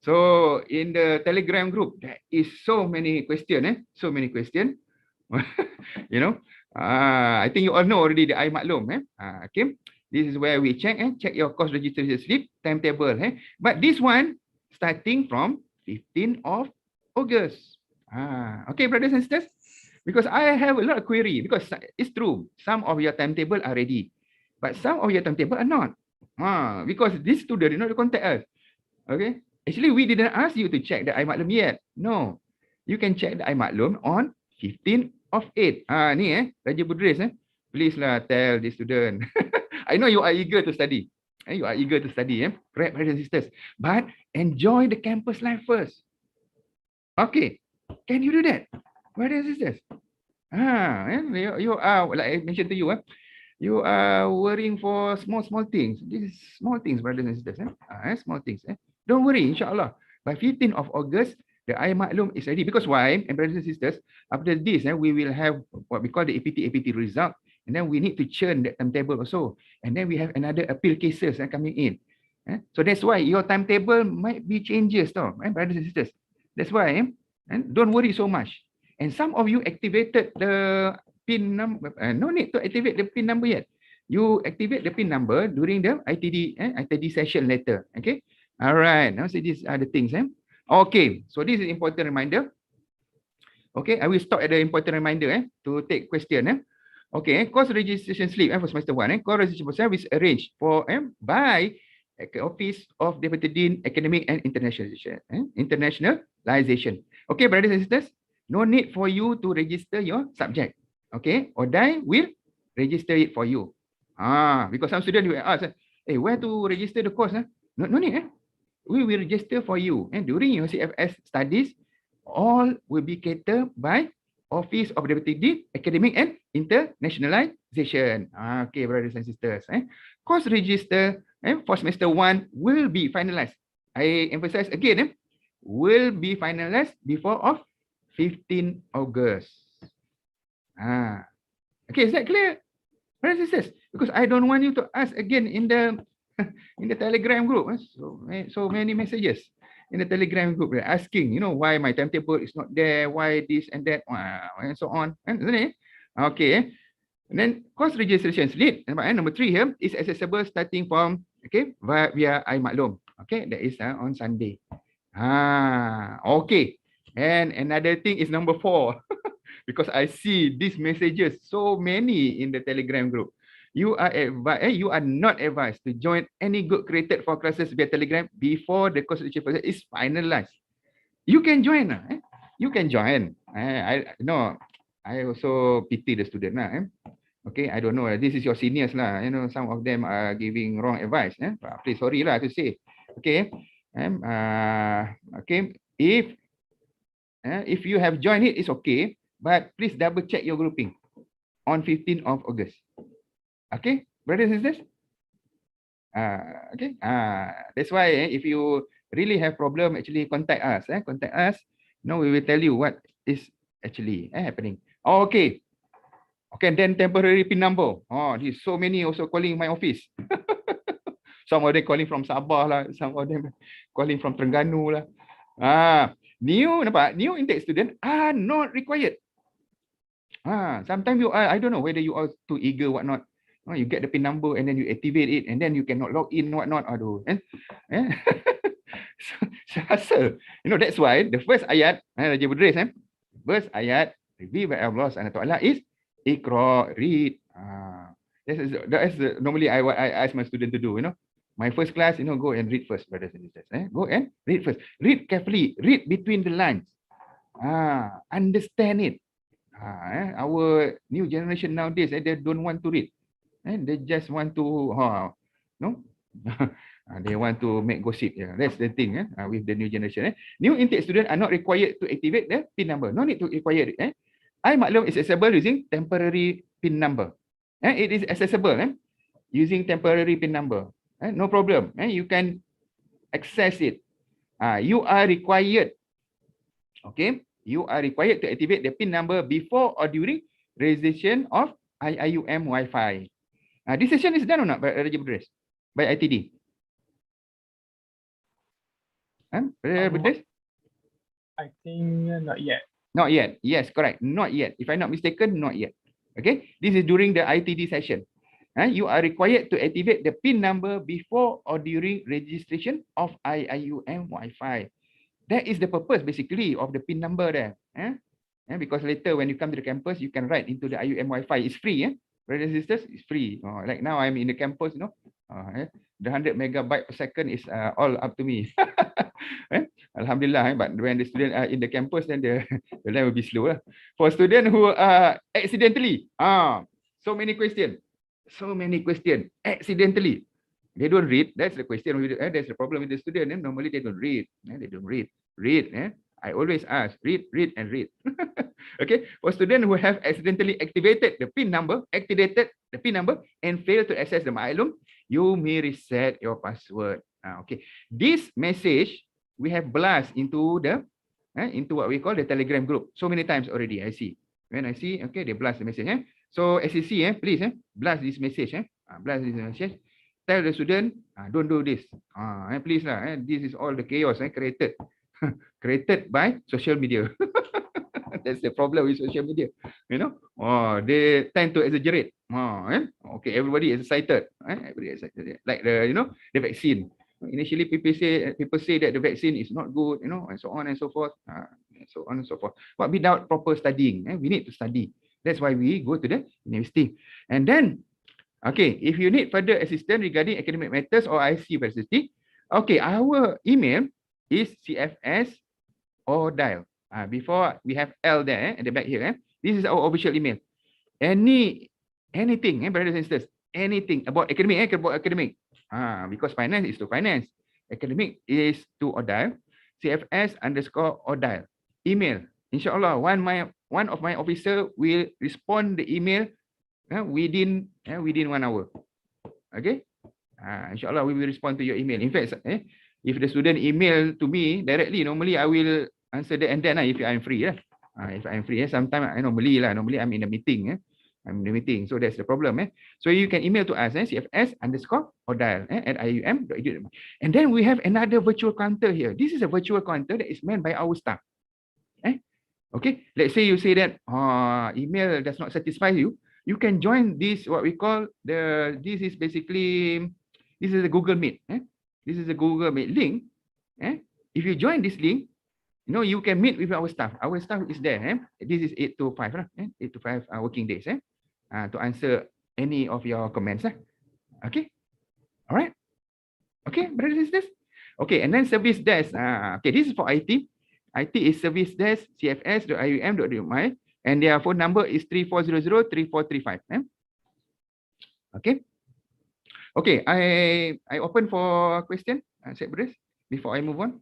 So in the Telegram group, there is so many questions. So many questions. I think you all know already the iMaklum. Okay. This is where we check your course registration slip timetable. But this one starting from 15th of August. Okay, brothers and sisters. Because I have a lot of query, because it's true, some of your timetable are ready, but some of your timetable are not. Because this student did not contact us. Okay. Actually, we didn't ask you to check the iMaklum yet. No. You can check the iMaklum on 15th of 8. Ni Raja Budris. Please lah tell the student. I know you are eager to study. You are eager to study. Correct, brothers and sisters. But enjoy the campus life first. Okay. Can you do that, brothers and sisters? You are, like I mentioned to you, you are worrying for small things. These small things, brothers and sisters. Small things. Don't worry, insyaAllah. By 15th of August, the iMaklum is ready. Because why? And brothers and sisters, after this, we will have what we call the APT result. And then we need to churn that timetable also. And then we have another appeal cases coming in. So that's why your timetable might be changes, brothers and sisters. That's why, and don't worry so much. And some of you activated the PIN number. No need to activate the PIN number yet. You activate the PIN number during the ITD session later. Okay. All right. Now, so these are the things. Okay. So this is important reminder. Okay. I will stop at the important reminder to take question. Okay. Course registration slip for semester 1. Course registration service arranged for by Office of Deputy Dean Academic and Internationalization. Internationalization. Okay, brothers and sisters. No need for you to register your subject. Okay. ODDAI will register it for you. Because some students will ask, where to register the course? No need. We will register for you. And during your CFS studies, all will be catered by Office of Deputy Dean, Academic and Internationalization. Okay, brothers and sisters. Course register for semester 1 will be finalized. I emphasize again, will be finalized before of 15 August. Okay, is that clear, brothers and sisters? Because I don't want you to ask again in the in the Telegram group. So many messages in the Telegram group asking, why my timetable is not there, why this and that, and so on. Okay. And then course registration slip, number 3 here, is accessible starting from via iMaklum. Okay, that is on Sunday. Okay. And another thing is number 4, because I see these messages so many in the Telegram group. You are not advised to join any group created for classes via Telegram before the course registration process is finalized. You can join. You can join. I also pity the student. Okay, I don't know. This is your seniors lah. Some of them are giving wrong advice. Please, sorry lah to say. Okay. Okay. If you have joined it, it's okay. But please double check your grouping on 15th of August. Okay, brothers and sisters. Okay. That's why if you really have problem, actually contact us. Contact us. Now we will tell you what is actually happening. Okay. Okay, then temporary PIN number. There's so many also calling my office. Some of them calling from Sabah lah. Some of them calling from Terengganu lah. New intake student are not required. Sometimes you are, I don't know whether you are too eager, whatnot. You get the PIN number and then you activate it and then you cannot log in, whatnot. Aduh. So, hassle. That's why the first ayat, Raja Budris, first ayat, revealed by Allah SWT is Iqra, read. That's normally I ask my student to do, My first class, go and read first, brothers and sisters. Go and read first. Read carefully. Read between the lines. Understand it. Our new generation nowadays, they don't want to read. They just want to, no? They want to make gossip. Yeah, that's the thing with the new generation. New intake students are not required to activate the PIN number. No need to require it. iMaklum is accessible using temporary PIN number. It is accessible using temporary PIN number. No problem. You can access it. You are required. Okay. You are required to activate the PIN number before or during registration of IIUM Wi-Fi. This session is done or not by Raja Budris? By ITD? Raja Budris? I think not yet. Not yet. Yes, correct. Not yet. If I'm not mistaken, not yet. Okay. This is during the ITD session. You are required to activate the PIN number before or during registration of IIUM Wi-Fi. That is the purpose basically of the PIN number there. Because later when you come to the campus, you can write into the IUM Wi-Fi. It's free. Brothers and sisters, it's free. Like now I'm in the campus, the 100 megabyte per second is all up to me. Alhamdulillah. But when the student are in the campus, then the line will be slow. For students who are accidentally, so many questions. Accidentally. They don't read. That's the question. That's the problem with the student. Normally they don't read. They don't read. I always ask, read, and read. Okay. For students who have accidentally activated the PIN number, and fail to access the MyLum, you may reset your password. Okay. This message we have blast into into what we call the Telegram group so many times already. I see. When I see, okay, they blast the message. So as you see, please blast this message. Blast this message. Tell the student, don't do this. Please lah. This is all the chaos created created by social media. That's the problem with social media. They tend to exaggerate. Okay, everybody is excited. Everybody is excited. Like the vaccine. Initially, people say that the vaccine is not good, and so on and so forth. But without proper studying, we need to study. That's why we go to the university. And then, okay, if you need further assistance regarding academic matters or IC facility, okay, our email is CFS or dial. Before we have L there at the back here. This is our official email. Anything, brothers and sisters, anything about academic, because finance is to finance, academic is to ODDAI, CFS_ODDAI. Email. Inshallah, one of my officer will respond the email within 1 hour. Okay. Inshallah, we will respond to your email. In fact, if the student email to me directly, normally I will answer that and then if I'm free. If I'm free, sometimes normally I'm in a meeting. I'm in the meeting, so that's the problem. So you can email to us, CFS_ODDAI at IUM.edu. And then we have another virtual counter here. This is a virtual counter that is meant by our staff. Okay, let's say you say that email does not satisfy you. You can join this, what we call this is a Google Meet. This is a Google Meet link. If you join this link, you can meet with our staff. Our staff is there. This is 8 to 5, 8 to 5 working days to answer any of your comments. Okay, all right. Okay, brothers and sisters. Okay, and then service desk. Okay, this is for IT. IT is service desk cfs.ium.my, and their phone number is 3400-3435. Okay. Okay, I open for question, Syed Budris, before I move on.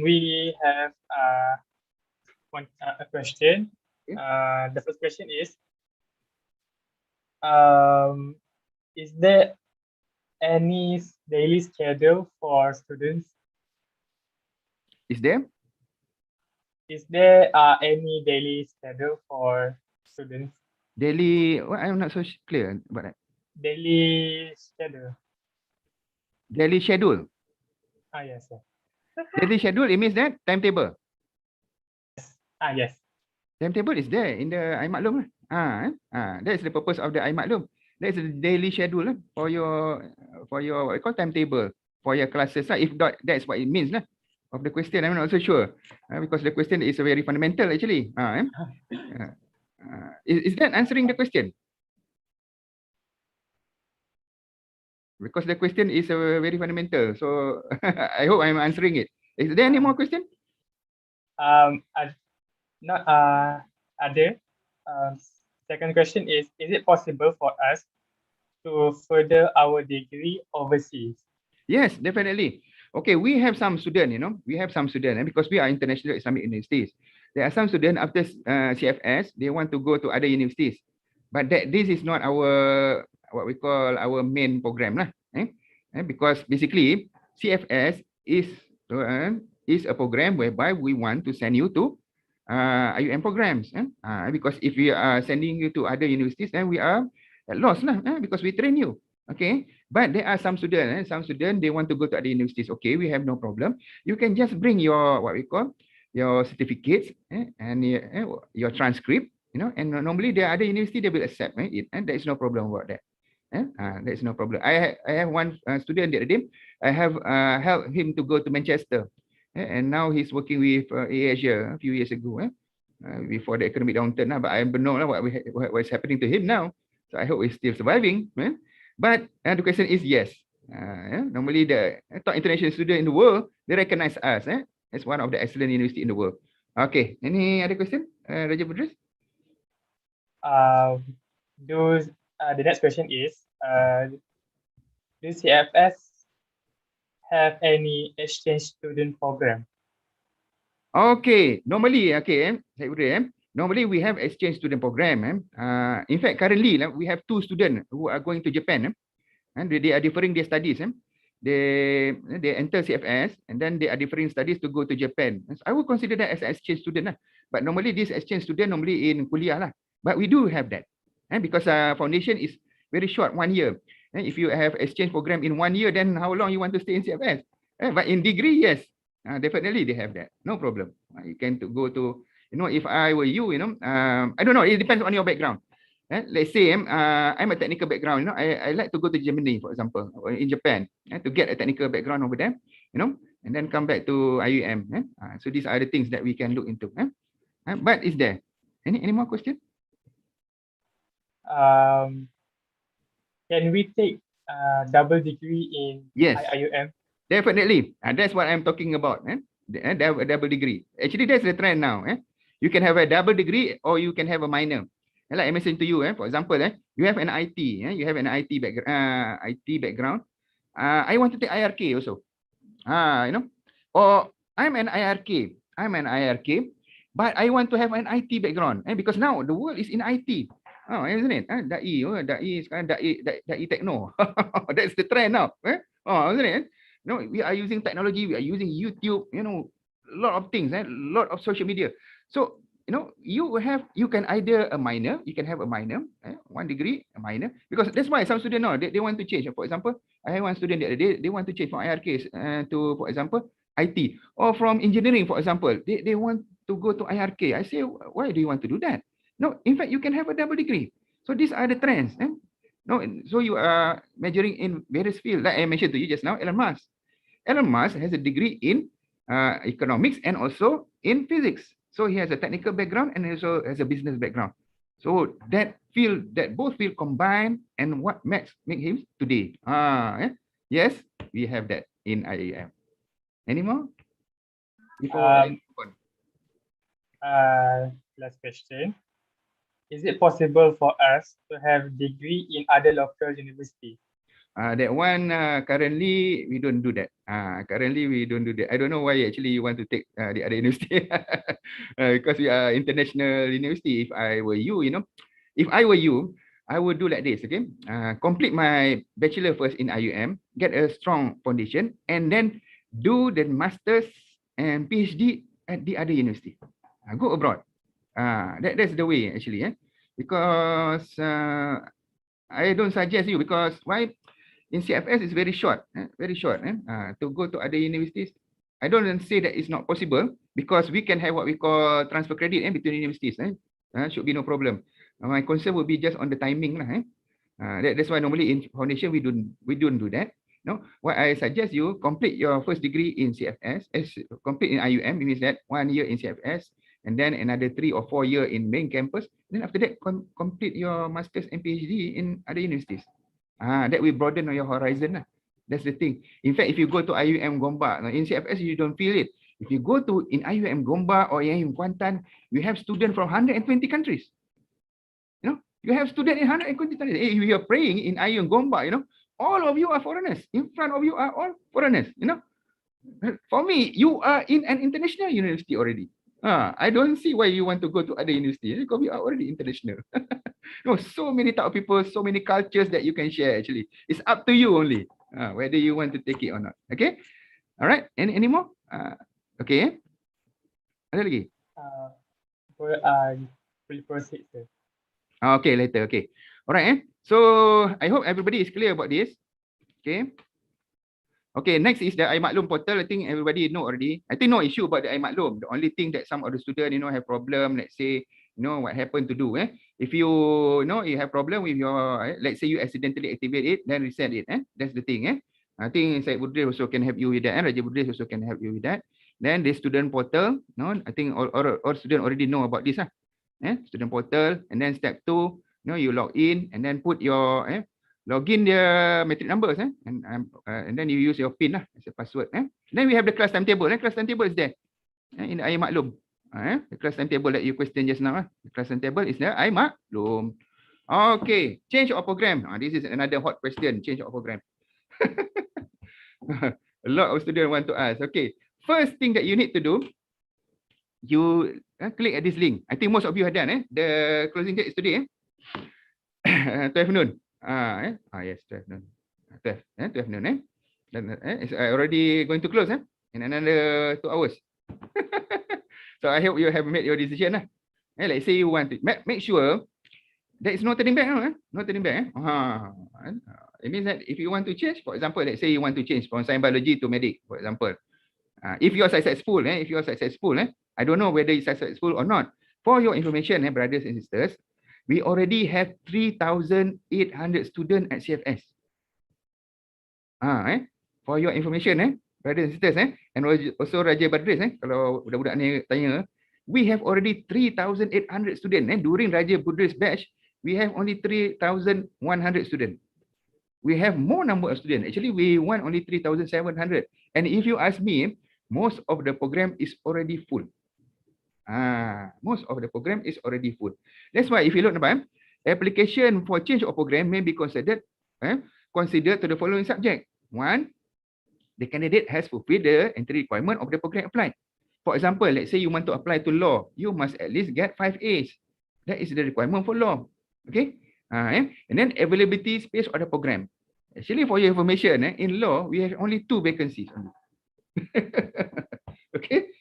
We have a question. Okay. The first question is there any daily schedule for students? Is there any daily schedule for students? Daily, well, I'm not so clear about that. Daily schedule. Daily schedule. Yes, sir. Daily schedule, it means that timetable. Yes. Timetable is there in the iMaklum. That's the purpose of the iMaklum. That's the daily schedule for your what you call timetable for your classes. If not, that's what it means of the question. I'm not so sure because the question is very fundamental actually. Is that answering the question? Because the question is very fundamental. So I hope I'm answering it. Is there any more question? Not other. Second question is it possible for us to further our degree overseas? Yes, definitely. Okay, we have some students, because we are international Islamic universities. There are some students after CFS, they want to go to other universities. But this is not our, what we call our main program. Because basically, CFS is a program whereby we want to send you to IUM programs. Because if we are sending you to other universities, then we are at loss because we train you. Okay, but there are some students, they want to go to other universities. Okay, we have no problem. You can just bring your what we call your certificates and your transcript, and normally the other university they will accept it, and there is no problem about that. There is no problem. I have one student the other day. I have helped him to go to Manchester, and now he's working with Asia a few years ago. Before the economic downturn, but I don't know what's happening to him now. So I hope he's still surviving. But the question is yes. Normally the top international student in the world, they recognize us as one of the excellent university in the world. Okay, any other question, Raja Budris? The next question is, do CFS have any exchange student program? Okay, normally, normally we have exchange student program. In fact, currently we have 2 students who are going to Japan, and they are deferring their studies. They enter CFS and then they are deferring studies to go to Japan. So I would consider that as an exchange student. But normally this exchange student normally in kuliah lah. But we do have that. Because foundation is very short, 1 year. And if you have exchange program in 1 year, then how long you want to stay in CFS? But in degree, yes, definitely they have that. No problem. You can go to, if I were you, I don't know, it depends on your background. Let's say I'm a technical background, I like to go to Germany, for example, or in Japan, to get a technical background over there, and then come back to IUM. So these are the things that we can look into. But is there any more question? Can we take double degree in Yes, IUM? definitely. That's what I'm talking about. Double degree. Actually, that's the trend now. You can have a double degree or you can have a minor. Like I mentioned to you, for example, you have an IT, you have an IT background. I want to take IRK also. Or I'm an IRK, but I want to have an IT background, because now the world is in IT. Oh, isn't it? Dai sekarang dai techno. That's the trend now. Isn't it? We are using technology, we are using YouTube, a lot of things, a lot of social media. So you can either a minor, you can have a minor, 1 degree, a minor, because that's why some students now they want to change. For example, I have one student the other day, they want to change from IRK to, for example, IT, or from engineering, for example, they want to go to IRK. I say, why do you want to do that? No, in fact, you can have a double degree. So these are the trends. So you are majoring in various fields, like I mentioned to you just now. Elon Musk has a degree in economics and also in physics. So he has a technical background and also has a business background. So that both field combined, and what makes him today. Yes, we have that in IAM. Any more? Last question. Is it possible for us to have degree in other local universities? That one currently we don't do that. Currently we don't do that. I don't know why actually you want to take the other university because we are international university. If I were you, I would do like this. Okay, complete my bachelor first in IUM, get a strong foundation, and then do the masters and PhD at the other university. Go abroad. That's the way actually. Because I don't suggest you, because why? In CFS is very short, to go to other universities. I don't say that it's not possible because we can have what we call transfer credit between universities. Should be no problem. My concern will be just on the timing lah. That's why normally in foundation we don't do that. No, what I suggest you complete your first degree in CFS, complete in IUM, it means that 1 year in CFS, and then another 3 or 4 year in main campus. Then after that, complete your masters and PhD in other universities. That will broaden your horizon lah. That's the thing. In fact, if you go to IUM Gombak, in CFS you don't feel it. If you go to in IUM Gombak or IUM Kuantan, you have students from 120 countries. You have students in 120 countries. If you are praying in IUM Gombak, all of you are foreigners. In front of you are all foreigners. For me, you are in an international university already. I don't see why you want to go to other universities because we are already international. So many type of people, so many cultures that you can share actually. It's up to you only whether you want to take it or not. Okay? All right. Any more? Okay. Ada lagi? Will proceed, sir. Okay, later. Okay. All right. So I hope everybody is clear about this. Okay. Okay, next is the iMaklum portal. I think everybody know already. I think no issue about the iMaklum. The only thing that some of the students, have problem, let's say, what happened to do. If you you have problem with your, let's say you accidentally activate it, then reset it. That's the thing. I think Syed Budris also can help you with that. Raja Budris also can help you with that. Then the student portal, I think all students already know about this. Student portal, and then step 2, you log in and then put your login the matric numbers, and then you use your PIN as a password. Then we have the class timetable. Class timetable is there in the iMaklum. The class timetable that you question just now. The class timetable is there. iMaklum. Okay, change of program. This is another hot question. Change of program. A lot of students want to ask. Okay, first thing that you need to do, you click at this link. I think most of you have done. The closing date is today. 12 noon. Yes, 12 noon. 12 noon. Then it's already going to close in another 2 hours. So I hope you have made your decision. Let's say you want to make sure there is no turning back. No turning back. It means that if you want to change, for example, let's say you want to change from science biology to medic, for example. If you are successful, I don't know whether it's successful or not. For your information, brothers and sisters, we already have 3,800 students at CFS. For your information, brothers and sisters, and also Raja Badris, kalau budak-budak ni tanya, we have already 3,800 students. During Raja Badris batch, we have only 3,100 students. We have more number of students. Actually, we want only 3,700. And if you ask me, most of the program is already full. Most of the program is already full. That's why if you look at application for change of program may be considered to the following subject. 1, the candidate has fulfilled the entry requirement of the program applied. For example, let's say you want to apply to law, you must at least get 5 A's. That is the requirement for law. Okay. And then availability space of the program. Actually, for your information, in law, we have only 2 vacancies. Okay.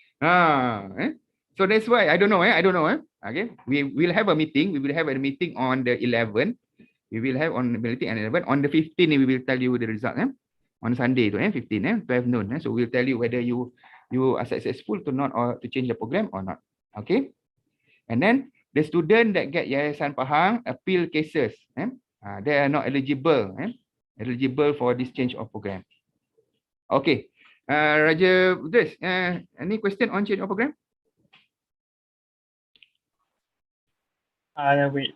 So that's why I don't know. Okay. We will have a meeting. We will have a meeting on the 11th. We will have on the meeting on 11th. On the 15th, we will tell you the result. On Sunday, 15, 12 noon. So we'll tell you whether you are successful to not or to change the program or not. Okay. And then the student that get Yayasan Pahang appeal cases, they are not eligible for this change of program. Okay. Raja Budris, any question on change of program? Wait.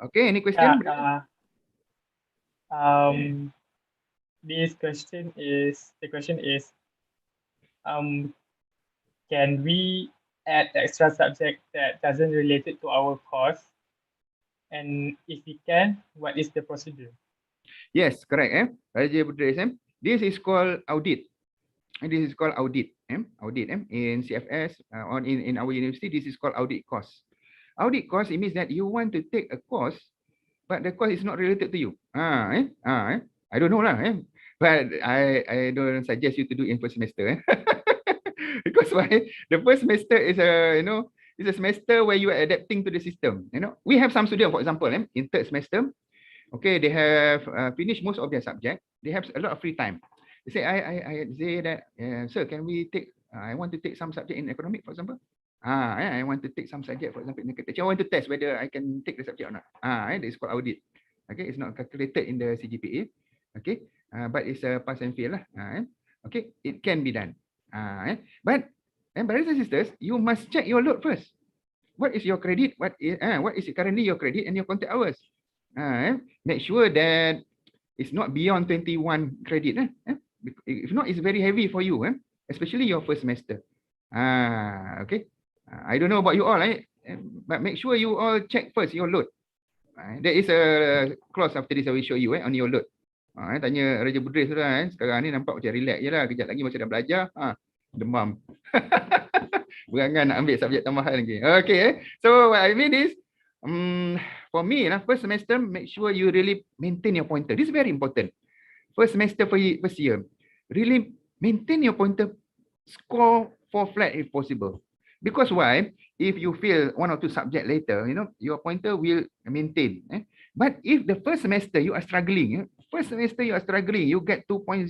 Okay, any question? This question is, can we add extra subject that doesn't relate it to our course? And if we can, what is the procedure? Yes, correct. Raja Budris, this is called audit. This is called audit. Audit in CFS or in our university. This is called audit course. Audit course, it means that you want to take a course, but the course is not related to you. I don't know lah. But I don't suggest you to do in first semester. Because why? The first semester is is a semester where you are adapting to the system. We have some students, for example, in third semester. Okay, they have finished most of their subject. They have a lot of free time. They say, I say that, sir, can we take, I want to take some subject in economic, for example. I want to take some subject, for example, in architecture. I want to test whether I can take the subject or not. That is called audit. Okay, it's not calculated in the CGPA. Okay, but it's a pass and fail lah. Okay, it can be done. But brothers and sisters, you must check your load first. What is your credit? What is currently your credit and your contact hours? Make sure that it's not beyond 21 credit. If not, it's very heavy for you, especially your first semester. Okay. I don't know about you all, but make sure you all check first your load. There is a clause after this I will show you on your load. Tanya Raja Budris tu lah, sekarang ni nampak macam relax je lah. Kejap lagi masa dah belajar, demam. Berangan nak ambil subjek tambahan lagi. Okay, so what I mean is, for me, first semester, make sure you really maintain your pointer. This is very important. First semester, first year, really maintain your pointer, score 4 flat if possible. Because why? If you fail 1 or 2 subject later, your pointer will maintain. But if the first semester you are struggling, you get 2.0,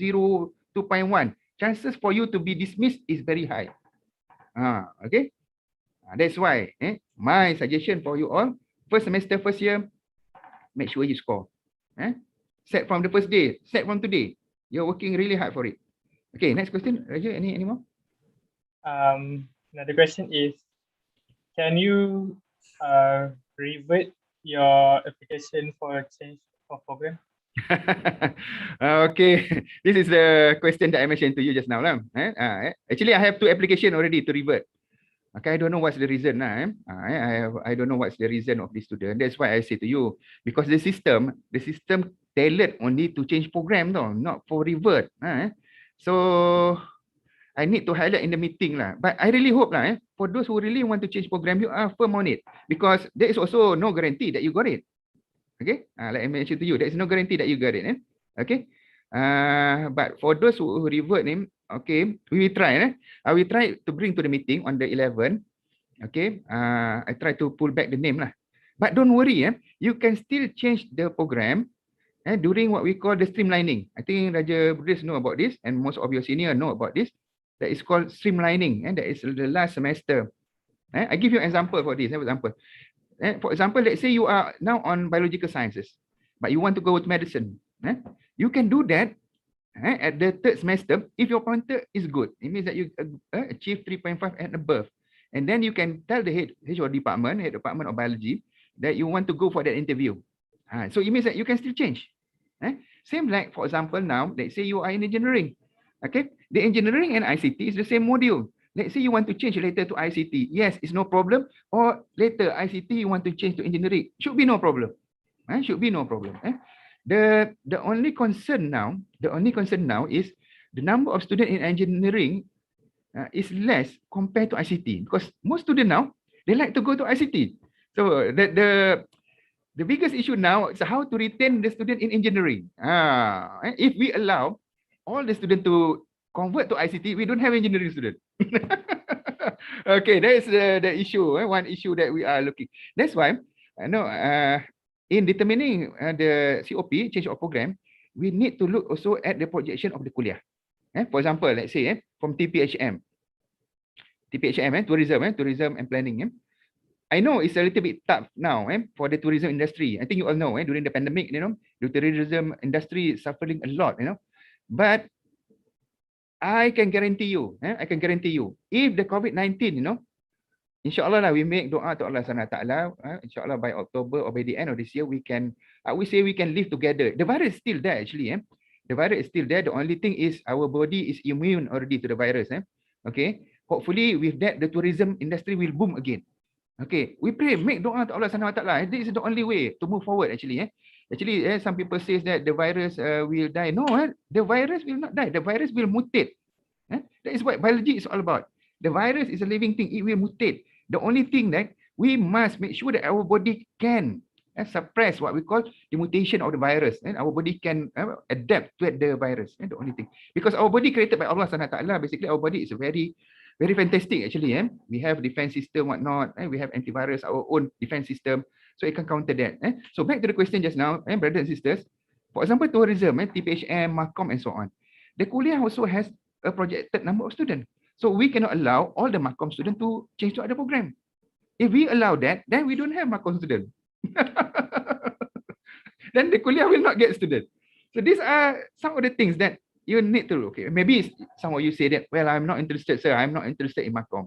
2.1, chances for you to be dismissed is very high. Okay. That's why my suggestion for you all, first semester, first year, make sure you score. Set from the first day, set from today. You're working really hard for it. Okay, next question. Raja, any more? Another question is, can you revert your application for a change of program? Okay, this is the question that I mentioned to you just now. Actually, I have 2 applications already to revert. Okay, I don't know what's the reason. I don't know what's the reason of this student. That's why I say to you, because the system tailored only to change program, though, not for revert. So I need to highlight in the meeting lah. But I really hope lah, for those who really want to change program, you are firm on it, because there is also no guarantee that you got it. Okay, like I mentioned to you, there is no guarantee that you got it. Okay, but for those who revert, okay, we will try. I will try to bring to the meeting on the 11th. Okay, I try to pull back the name lah. But don't worry, you can still change the program during what we call the streamlining. I think Raja Budris know about this, and most of your senior know about this. That is called streamlining, and that is the last semester. I give you an example for this. For example, let's say you are now on biological sciences, but you want to go to medicine. You can do that at the 3rd semester if your pointer is good. It means that you achieve 3.5 and above. And then you can tell the head department of biology, that you want to go for that interview. So it means that you can still change. Same like, for example, now, let's say you are in engineering. Okay, the engineering and ICT is the same module. Let's say you want to change later to ICT. Yes, it's no problem. Or later ICT you want to change to engineering. Should be no problem. Should be no problem. The only concern now is the number of students in engineering is less compared to ICT, because most students now they like to go to ICT. So the biggest issue now is how to retain the student in engineering. If we allow all the students to convert to ICT, we don't have engineering students. Okay, that is the issue. One issue that we are looking. That's why, in determining the COP, change of program, we need to look also at the projection of the kuliah. For example, let's say from TPHM, tourism and planning. I know it's a little bit tough now for the tourism industry. I think you all know during the pandemic, the tourism industry is suffering a lot, But I can guarantee you, if the COVID-19, insyaAllah we make doa to Allah SWT, insyaAllah by October or by the end of this year, we can live together. The virus is still there actually. The virus is still there. The only thing is our body is immune already to the virus. Okay. Hopefully with that, the tourism industry will boom again. Okay. We pray, make doa to Allah SWT. This is the only way to move forward actually. Actually, some people say that the virus will die. No, the virus will not die. The virus will mutate. That is what biology is all about. The virus is a living thing. It will mutate. The only thing that we must make sure that our body can suppress what we call the mutation of the virus. And our body can adapt to the virus. The only thing. Because our body created by Allah SWT, basically our body is very, very fantastic actually. We have defense system, whatnot. We have antivirus, our own defense system. So it can counter that. So back to the question just now, brothers and sisters. For example, tourism, TPHM, Marcom and so on. the kuliah also has a projected number of students. So we cannot allow all the Makom students to change to other program. If we allow that, then we don't have Makom student. Then the kuliah will not get student. So these are some of the things that you need to look. Okay, maybe some of you say that, well, I'm not interested, sir. I'm not interested in Makom.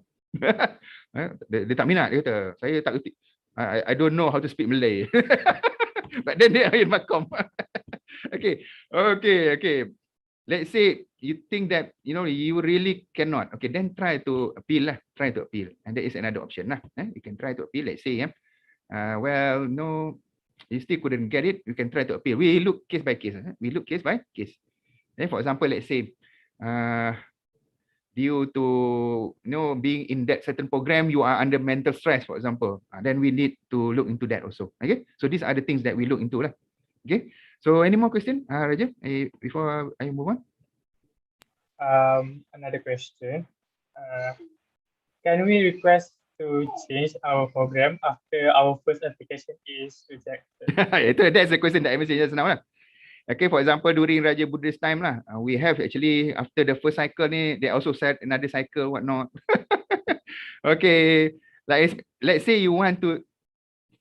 Dia tak minat, dia kata, saya tak reti. I don't know how to speak Malay. But then they are in Makom. Okay. Let's say you think that you really cannot. Okay, then try to appeal lah. Try to appeal, and that is another option lah. You can try to appeal. Let's say, well, no, you still couldn't get it. You can try to appeal. We look case by case. We look case by case. Then, for example, let's say, due to being in that certain program, you are under mental stress, for example. Then we need to look into that also. Okay, so these are the things that we look into lah. Okay. So any more question, Raja, before I move on? Another question. Can we request to change our program after our first application is rejected? That's the question that I mentioned just now lah. Okay, for example, during Raja Budra's time lah, we have actually after the first cycle ni, they also said another cycle, whatnot. Okay, like let's say you want to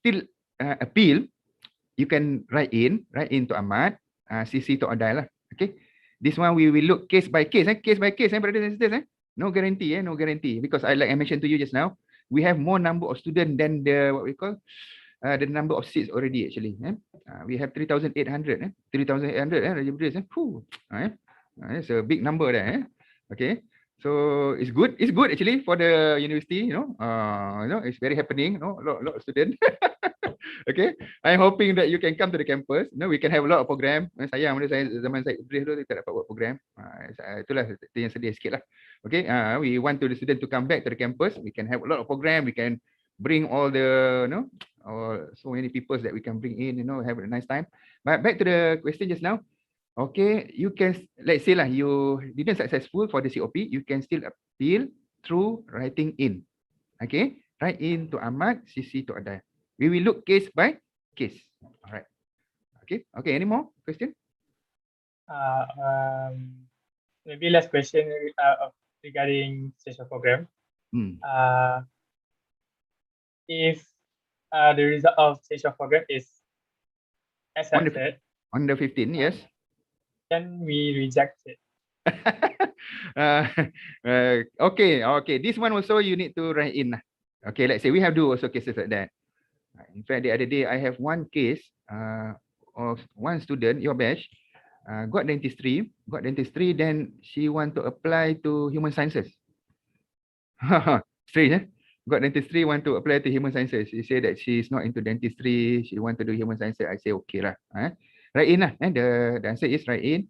still appeal. You can write into Ahmad, CC to ODDAI lah. Okay, this one we will look case by case, brothers and sisters. No guarantee, no guarantee, because I mentioned to you just now, we have more number of students than the what we call the number of seats already actually. We have 3,800. 3,800. Raja Budris. It's a big number there. Okay, so it's good. It's good actually for the university. It's very happening. A lot of students. Okay, I'm hoping that you can come to the campus. We can have a lot of program. Sayang zaman saya Idris tu tak dapat buat program. Itulah yang sedih sikit lah. Okay, we want the student to come back to the campus. We can have a lot of program. We can bring all the so many people that we can bring in. Have a nice time. But back to the question just now. Okay, you can, let's say lah, you didn't successful for the COP. You can still appeal through writing in. Okay, write in to Ahmad, CC to ODDAI. We will look case by case. All right. Okay. Any more question? Maybe last question regarding social program. If the result of social program is accepted on the 15th, yes. Can we reject it? Okay. This one also you need to write in. Okay, let's say we have also cases like that. In fact, the other day I have one case of one student, your batch, got dentistry, then she want to apply to human sciences. Strange, eh? Got dentistry, want to apply to human sciences. She said that she's not into dentistry, she want to do human sciences. I say okay lah. Write in lah. The answer is write in.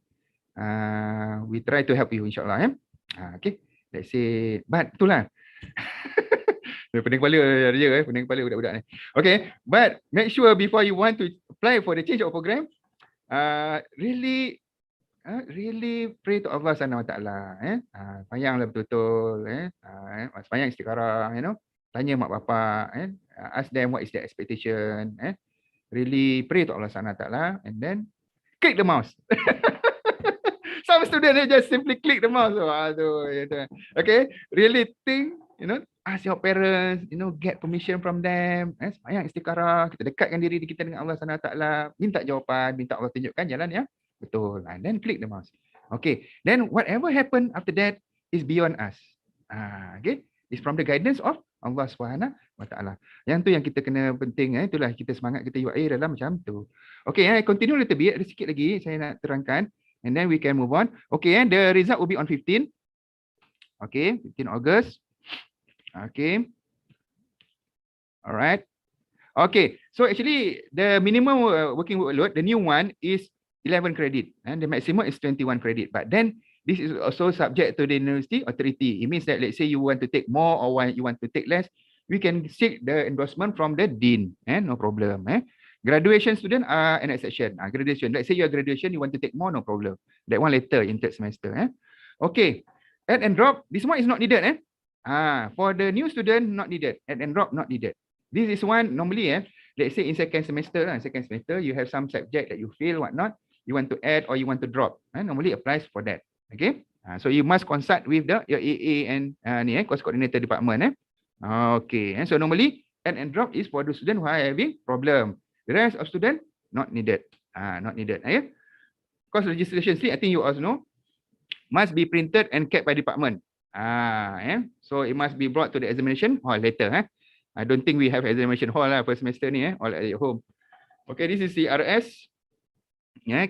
We try to help you, insyaAllah. Okay, let's say, but itulah. Pening kepala dia, pening kepala budak-budak ni. Okay, but make sure before you want to apply for the change of program, really pray to Allah Subhanahu Wa Taala. Semayanglah betul-betul. Semayang istikharah, tanya mak bapak, ask them what is their expectation. Really pray to Allah Subhanahu Wa Taala, and then click the mouse. Some students just simply click the mouse. Okay, really think, ask your parents, get permission from them. Semayang istikharah, kita dekatkan diri kita dengan Allah Subhanahu Wa Taala, minta jawapan, minta Allah tunjukkan jalan yang betul. And then click the mouse. Okay, then whatever happen after that is beyond us. Okay, it's from the guidance of Allah Subhanahu Wa Taala. Yang tu yang kita kena penting. Itulah kita semangat kita UAE dalam macam tu. Okay, continue a little bit. Ada sikit lagi saya nak terangkan. And then we can move on. Okay, and the result will be on 15. Okay, 15 August. Okay. All right. Okay, so actually the minimum working workload, the new one is 11 credit and the maximum is 21 credit. But then this is also subject to the university authority. It means that let's say you want to take more or you want to take less, we can seek the endorsement from the dean. No problem. Graduation student are an exception. Graduation, let's say your graduation, you want to take more, no problem. That one later in third semester. Okay, add and drop, this one is not needed. For the new student, not needed. Add and drop, not needed. This is one normally, let's say in second semester, you have some subject that you fail, whatnot, you want to add or you want to drop. Normally applies for that. Okay. So you must consult with your AA and course coordinator department. Okay. So normally add and drop is for the student who are having problem. The rest of student not needed. Not needed. Course registration slip, I think you also know, must be printed and kept by department. So it must be brought to the examination hall later. I don't think we have examination hall lah first semester ni. All at your home. Okay, this is CRS.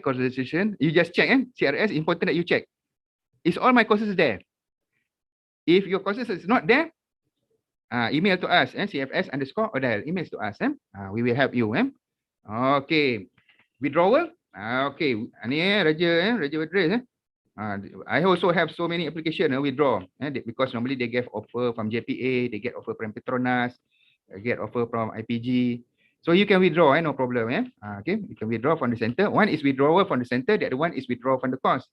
Course registration. You just check. CRS important that you check. Is all my courses there? If your courses is not there, email to us, CFS_ODDAI. Email to us. We will help you. Okay. Withdrawal. Okay. Ni Raja Bedres. I also have so many application withdraw. Because normally they get offer from JPA, they get offer from Petronas, they get offer from IPG. So you can withdraw, no problem. Okay, you can withdraw from the center. One is withdrawal from the center, the other one is withdrawal from the course.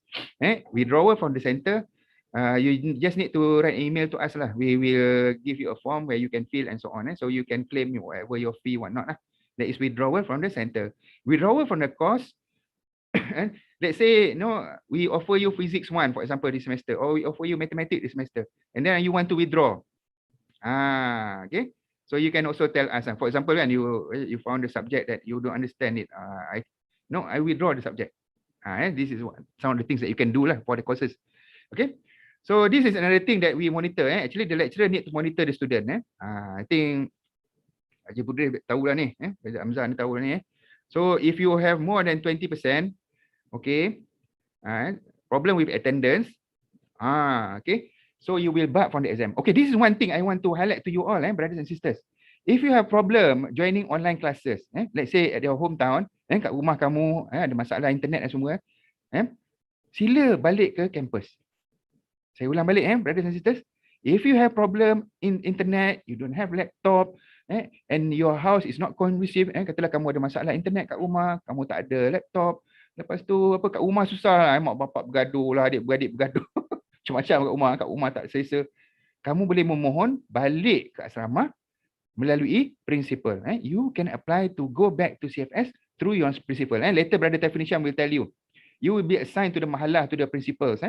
Withdrawal from the center, you just need to write an email to us lah. We will give you a form where you can fill and so on. So you can claim whatever your fee, whatnot. That is withdrawal from the center. Withdrawal from the course. Let's say we offer you physics 1, for example, this semester, or we offer you mathematics this semester, and then you want to withdraw. Okay. So you can also tell us, for example, when you found the subject that you don't understand it, I withdraw the subject. This is some of the things that you can do lah for the courses. Okay. So this is another thing that we monitor. Actually, the lecturer need to monitor the student. I think Haji Budri tahu lah ni. Haji Hamzah ni tahu lah ni. So if you have more than 20%, okay, problem with attendance, okay, so you will barred from the exam. Okay, this is one thing I want to highlight to you all, brothers and sisters. If you have problem joining online classes, let's say at your hometown, kat rumah kamu ada masalah internet dan semua, sila balik ke kampus. Saya ulang balik, brothers and sisters. If you have problem in internet, you don't have laptop, and your house is not conducive, katalah kamu ada masalah internet kat rumah, kamu tak ada laptop, lepas tu kat rumah susah, mak bapak bergaduh lah, adik-beradik bergaduh. Macam-macam kat rumah tak selesa. Kamu boleh memohon balik ke asrama melalui principal. You can apply to go back to CFS through your principal. Later Brother Taifun will tell you. You will be assigned to the mahalah, to the principals.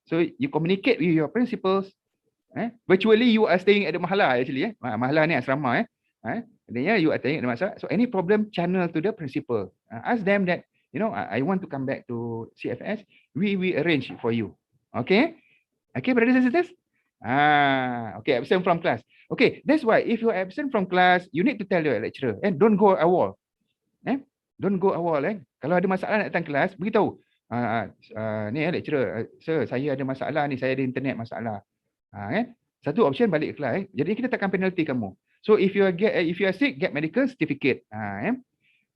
So you communicate with your principals. Virtually you are staying at the mahalah actually. Mahalah ni asrama. Then you are staying at the mahalah. So any problem, channel to the principal. Ask them that, I want to come back to CFS. We will arrange for you. Okay? Okay, brothers and sisters? Okay, absent from class. Okay, that's why if you are absent from class, you need to tell your lecturer. Don't go awal. Don't go awal. Kalau ada masalah nak datang kelas, beritahu. Ni lecturer, sir, saya ada masalah ni, saya ada internet masalah. Satu option balik ke kelas. Jadi kita takkan penalty kamu. So if you are sick, get medical certificate.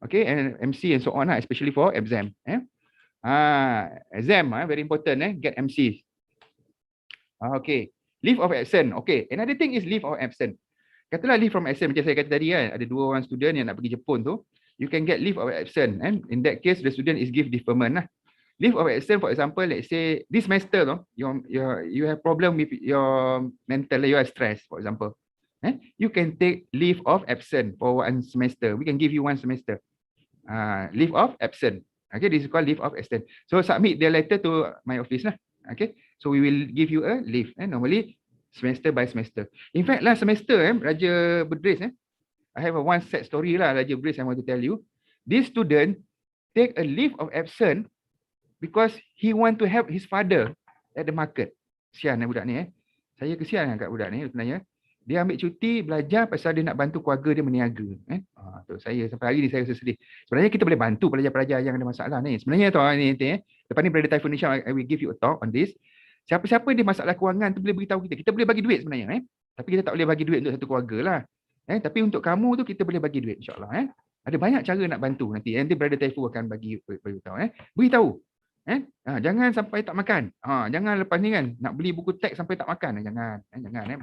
Okay, and MC and so on, especially for exam. Exam, very important. Get MC. Okay, leave of absence. Okay, another thing is leave of absence. Katalah leave from absence, macam saya kata tadi ada 2 orang student yang nak pergi Jepun tu, you can get leave of absence. In that case, the student is give deferment lah. Leave of absence, for example, let's say this semester you have problem with your mental, you are stressed, for example. You can take leave of absence for 1 semester. We can give you 1 semester. Leave of absence. Okay, this is called leave of absence. So submit the letter to my office lah. Okay, so we will give you a leave. Normally semester by semester. In fact, last semester, Raja Bedres, I have a one sad story lah, Raja Bedres, I want to tell you. This student take a leave of absence because he want to help his father at the market. Kesian budak ni. Saya kesian kat budak ni sebenarnya. Dia ambil cuti belajar pasal dia nak bantu keluarga dia berniaga. Tu saya sampai hari ni saya rasa sedih. Sebenarnya kita boleh bantu pelajar-pelajar yang ada masalah ni. Sebenarnya tu ni lepas ni Brother Taifun I will give you a talk on this. Siapa-siapa dia masalah kewangan tu boleh beritahu kita. Kita boleh bagi duit sebenarnya. Tapi kita tak boleh bagi duit untuk satu keluarga lah. Tapi untuk kamu tu kita boleh bagi duit insya-Allah. Ada banyak cara nak bantu nanti. Nanti Brother Taifun akan beritahu. Beritahu. Jangan sampai tak makan. Jangan lepas ni kan nak beli buku teks sampai tak makan. Jangan.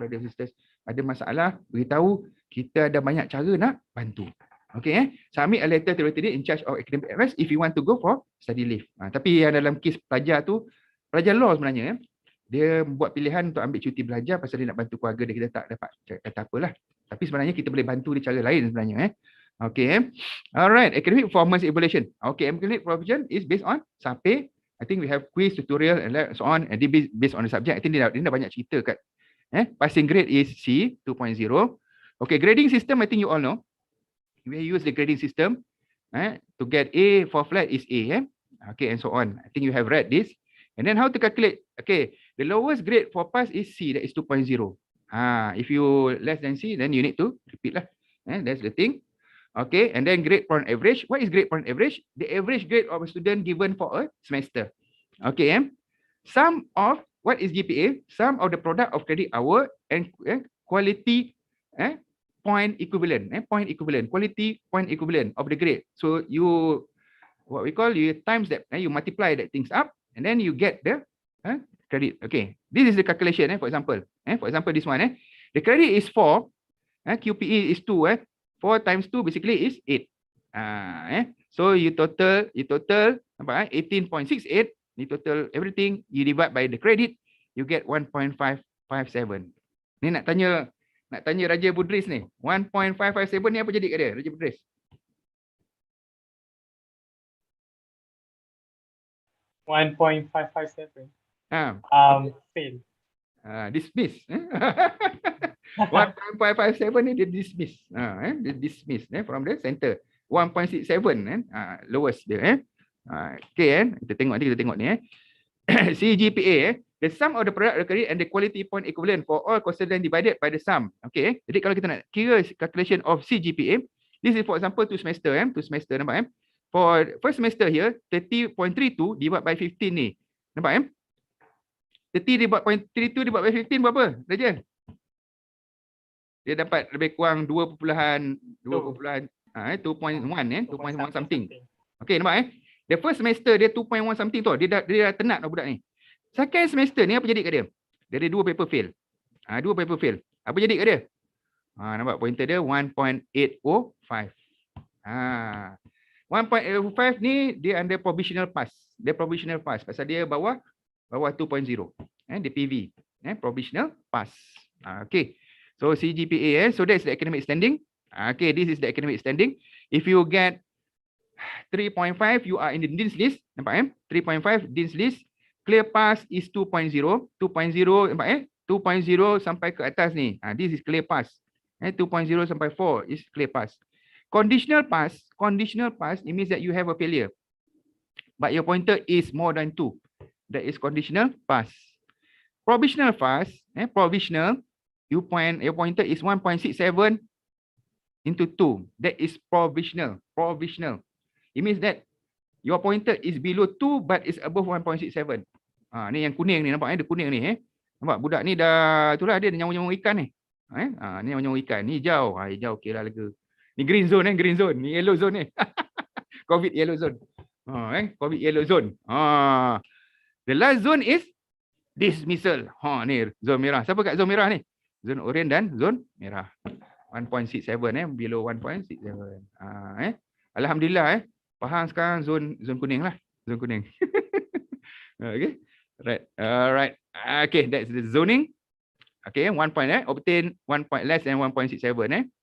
Brothers and sisters, ada masalah, beritahu, kita ada banyak cara nak bantu. Okay, submit a letter to the in charge of academic affairs if you want to go for study leave. Tapi yang dalam kes pelajar tu, pelajar law sebenarnya, dia buat pilihan untuk ambil cuti belajar pasal dia nak bantu keluarga dia, kita tak dapat kata apalah. Tapi sebenarnya kita boleh bantu dia cara lain sebenarnya. Okay, alright, academic performance evaluation. Okay, academic performance is based on SAPE, I think we have quiz, tutorial and so on, and based on the subject. I think dia dah banyak cerita kat. Passing grade is C, 2.0. Okay, grading system, I think you all know. We use the grading system. To get A for flat is A. Okay, and so on. I think you have read this. And then how to calculate? Okay, the lowest grade for pass is C, that is 2.0. If you less than C, then you need to repeat lah. That's the thing. Okay, and then grade point average. What is grade point average? The average grade of a student given for a semester. Okay, sum of what is GPA? Sum of the product of credit hour and quality point equivalent. Point equivalent, quality point equivalent of the grade. So you, what we call, you times that, you multiply that things up, and then you get the credit. Okay, this is the calculation. For example, this one. The credit is 4. QPE is 2. 4 times 2 basically is 8. So you total 18.68. You total everything, you divide by the credit, you get 1.557. Ni nak tanya Raja Budris ni. 1.557 ni apa jadi kat dia, Raja Budris? $1.557. Fail. Dismiss. 1.557 ni dia dismiss. Dia dismiss from the center. 1.67 lowest dia. Okay, kita tengok ni. CGPA, the sum of the product of the credit and the quality point equivalent for all constant divided by the sum. Okay, jadi kalau kita nak kira calculation of CGPA, this is for example 2 semester. 2 semester, nampak? For first semester here, 30.32 divided by 15 ni. Nampak? 30.32 divided by 15 berapa? Raja? Dia dapat lebih kurang 2.1 something. Okay, nampak? The first semester dia 2.1 something tu. Dia dah tenat dah budak ni. Second semester ni apa jadi kat dia? Dia ada 2 paper fail. 2 paper fail. Apa jadi kat dia? Nampak pointer dia 1.805. 1.805 ni dia under provisional pass. Dia provisional pass pasal dia bawah 2.0. Dia PV. Provisional pass. Okay. So CGPA, so that's the academic standing. Okay, this is the academic standing. If you get 3.5, you are in the Dean's list. Nampak 3.5 Dean's list. Clear pass is 2.0. 2.0, nampak 2.0 sampai ke atas ni. This is clear pass. 2.0 sampai 4 is clear pass. Conditional pass, it means that you have a failure. But your pointer is more than 2. That is conditional pass. Provisional pass, provisional, your pointer is 1.67 into 2. That is provisional. It means that your pointer is below 2 but is above 1.67. Ni yang kuning ni, nampak dia kuning ni. Nampak budak ni dah, itulah dia nyawa-nyawa ikan ni. Ni nyawa ikan, ni hijau. Hijau okey lah lega. Ni green zone green zone. Ni yellow zone ni. COVID yellow zone. COVID yellow zone. The last zone is dismissal. Ni zone merah. Siapa kat zone merah ni? Zone orange dan zone merah. 1.67 below 1.67. Alhamdulillah faham sekarang zone kuning lah. Zone kuning. Okay. Right. Okay, that's the zoning. Okay, 1 point obtain 1 point less than 1.67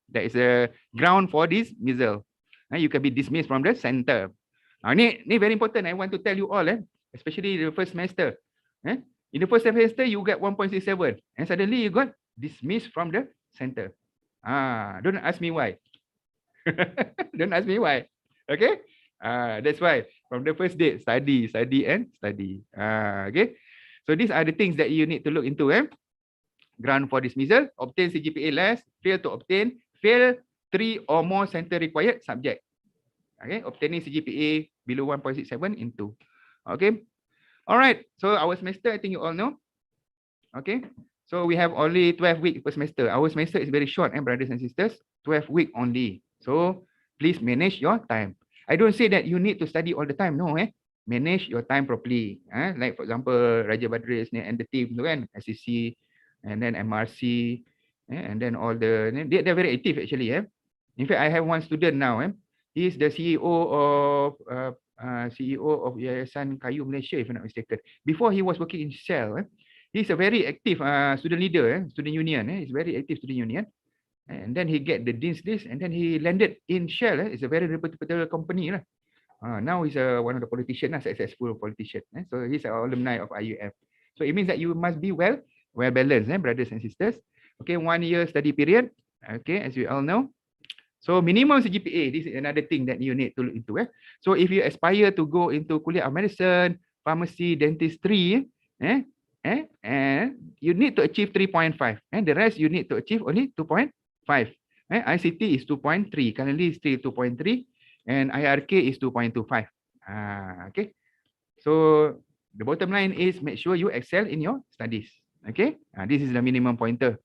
that is a ground for dismissal. You can be dismissed from the center. Ni very important. I want to tell you all especially the first semester. In the first semester you get 1.67 and suddenly you got dismissed from the center. Don't ask me why. Don't ask me why. Okay? That's why from the first date, study. Okay? So these are the things that you need to look into. Ground for dismissal, obtain CGPA less, fail to obtain, fail 3 or more center required subject. Okay? Obtaining CGPA below 1.67 in 2. Okay? Alright. So our semester, I think you all know. Okay? So we have only 12 weeks per semester. Our semester is very short, brothers and sisters. 12 weeks only. So please manage your time. I don't say that you need to study all the time. No, manage your time properly. Like for example, Raja Badris and the team tu kan, SCC and then MRC and then all the, they're very active actually. In fact, I have one student now. He is the CEO of Yayasan Kayu Malaysia, if I'm not mistaken. Before he was working in Shell. He's a very active student leader, student union. He's very active student union. And then he get the Dean's list and then he landed in Shell. It's a very reputable company. Now he's one of the politicians, successful politician. So he's an alumni of IUF. So it means that you must be well balanced, brothers and sisters. Okay, 1 year study period. Okay, as we all know. So minimum GPA, this is another thing that you need to look into. So if you aspire to go into Kuliah of Medicine, Pharmacy, Dentistry, and you need to achieve 3.5. And the rest you need to achieve only 2.5. ICT is 2.3, currently still 2.3, and IRK is 2.25. Okay. So the bottom line is make sure you excel in your studies. Okay. This is the minimum pointer.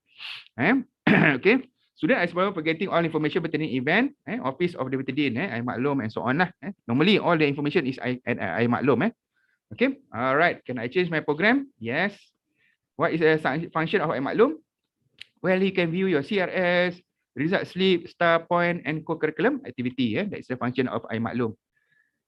Okay. Student aspire for getting all information pertaining event, Office of Deputy Dean, I maklum and so on lah. Normally all the information is I maklum. Okay. All right. Can I change my program? Yes. What is the function of I maklum? Well, you can view your CRS, result slip, star point, and co-curriculum activity. That's the function of I maklum.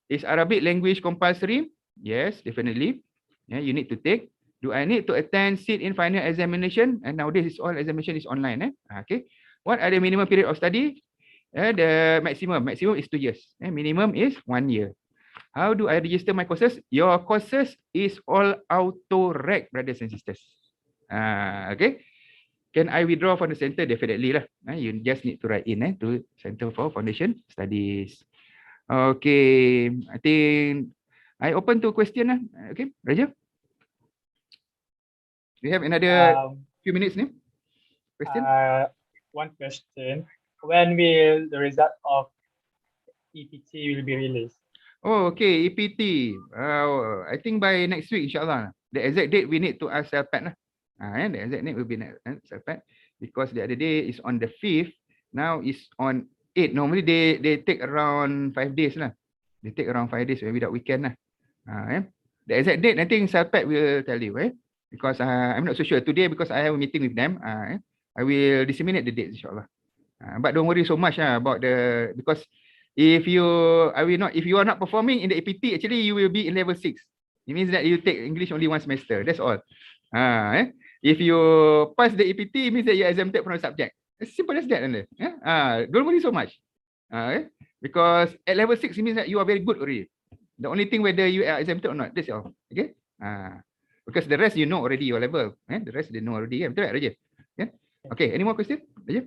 Is Arabic language compulsory? Yes, definitely. You need to take. Do I need to attend sit in final examination? And nowadays all examination is online. Okay. What are the minimum period of study? The maximum is 2 years. Minimum is 1 year. How do I register my courses? Your courses is all auto-rec, brothers and sisters. Okay. Can I withdraw from the center? Definitely lah. You just need to write in to Center for Foundation Studies. Okay. I think I open to question lah. Okay, Raja. We have another few minutes ni. Question? One question. When will the result of EPT will be released? Oh, okay. EPT. I think by next week, insyaAllah. The exact date we need to ask Selpat lah. The exact date will be Selpat. Because the other day is on the 5th. Now is on 8. Normally they take around 5 days lah. They take around 5 days without weekend lah. The exact date, I think Selpat will tell you. Because I'm not so sure. Today, because I have a meeting with them, I will disseminate the dates, insyaAllah. But don't worry so much about because if you are not performing in the APT, actually you will be in level 6. It means that you take English only 1 semester. That's all. If you pass the APT, it means that you're exempted from the subject. As simple as that. Don't worry so much. Because at level 6, it means that you are very good already. The only thing whether you are exempted or not. That's all. Okay. Because the rest you know already your level. The rest they know already. Betul tak, Raja? Okay. Any more question, Raja?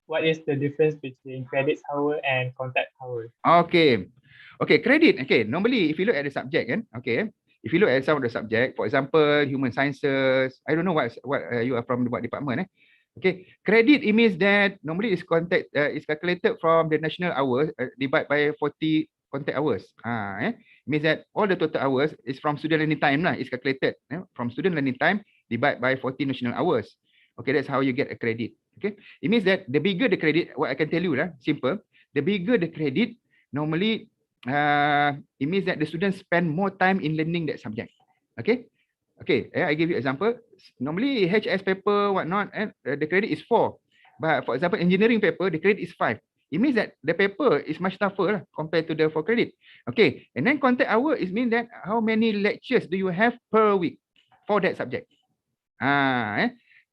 What is the difference between credit hour and contact hour? Okay. Okay, credit. Okay, normally if you look at the subject, okay, if you look at some of the subject, for example, human sciences, I don't know what you are from what department. Okay, credit, it means that normally is calculated from the national hours divided by 40 contact hours. It means that all the total hours is from student learning time lah. It's calculated from student learning time divided by 40 national hours. Okay, that's how you get a credit. Okay, it means that the bigger the credit, what I can tell you lah, simple. The bigger the credit, normally it means that the students spend more time in learning that subject. Okay. Okay, I give you example. Normally HS paper, whatnot, the credit is 4. But for example, engineering paper, the credit is 5. It means that the paper is much tougher compared to the 4 credit. Okay, and then contact hour is mean that how many lectures do you have per week for that subject?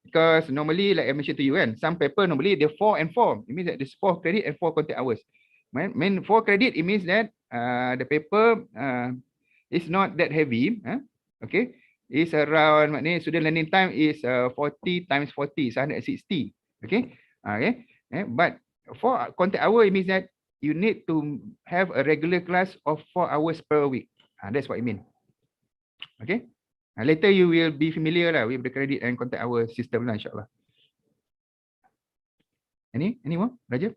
Because normally, like I mentioned to you, some paper normally they're 4 and 4. It means that there's 4 credit and 4 contact hours. When 4 credit, it means that the paper is not that heavy. Okay. Is around student learning time is 40 times 40 is 160. Okay. Okay. But for contact hour, it means that you need to have a regular class of 4 hours per week. That's what I mean. Okay. Later you will be familiar with the credit and contact hour system, insyaAllah. Any more, Raja?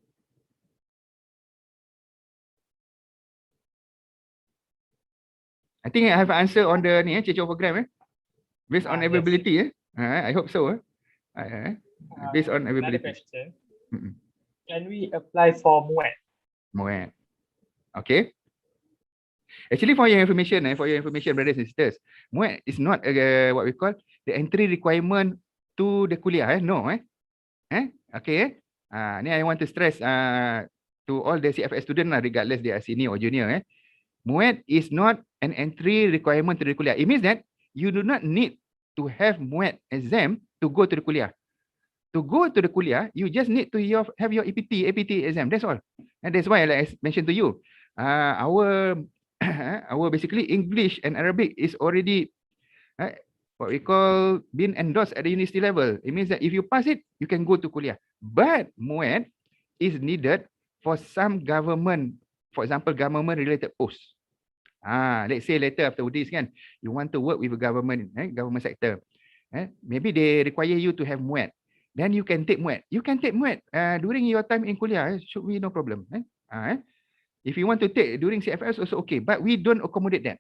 I think I have an answer on the change of program. Based on availability, yes. I hope so. Based on availability. Another question. Can we apply for MUET? MUET. Okay. Actually, for your information, brothers and sisters, MUET is not what we call the entry requirement to the kuliah. No. Okay. Ni I want to stress to all the CFS students, regardless they are senior or junior. MUET is not an entry requirement to the kuliah. It means that you do not need to have MUET exam to go to the kuliah. to go to the kuliah, you just need to have your APT exam. That's all. And that's why, like I mentioned to you, our our basically English and Arabic is already what we call being endorsed at the university level. It means that if you pass it, you can go to kuliah. But MUET is needed for some government, for example, government-related posts. Let's say later after this, kan, you want to work with a government sector. Maybe they require you to have MUET. Then you can take MUET. You can take MUET during your time in kuliah. Should be no problem. If you want to take during CFS, also okay. But we don't accommodate that.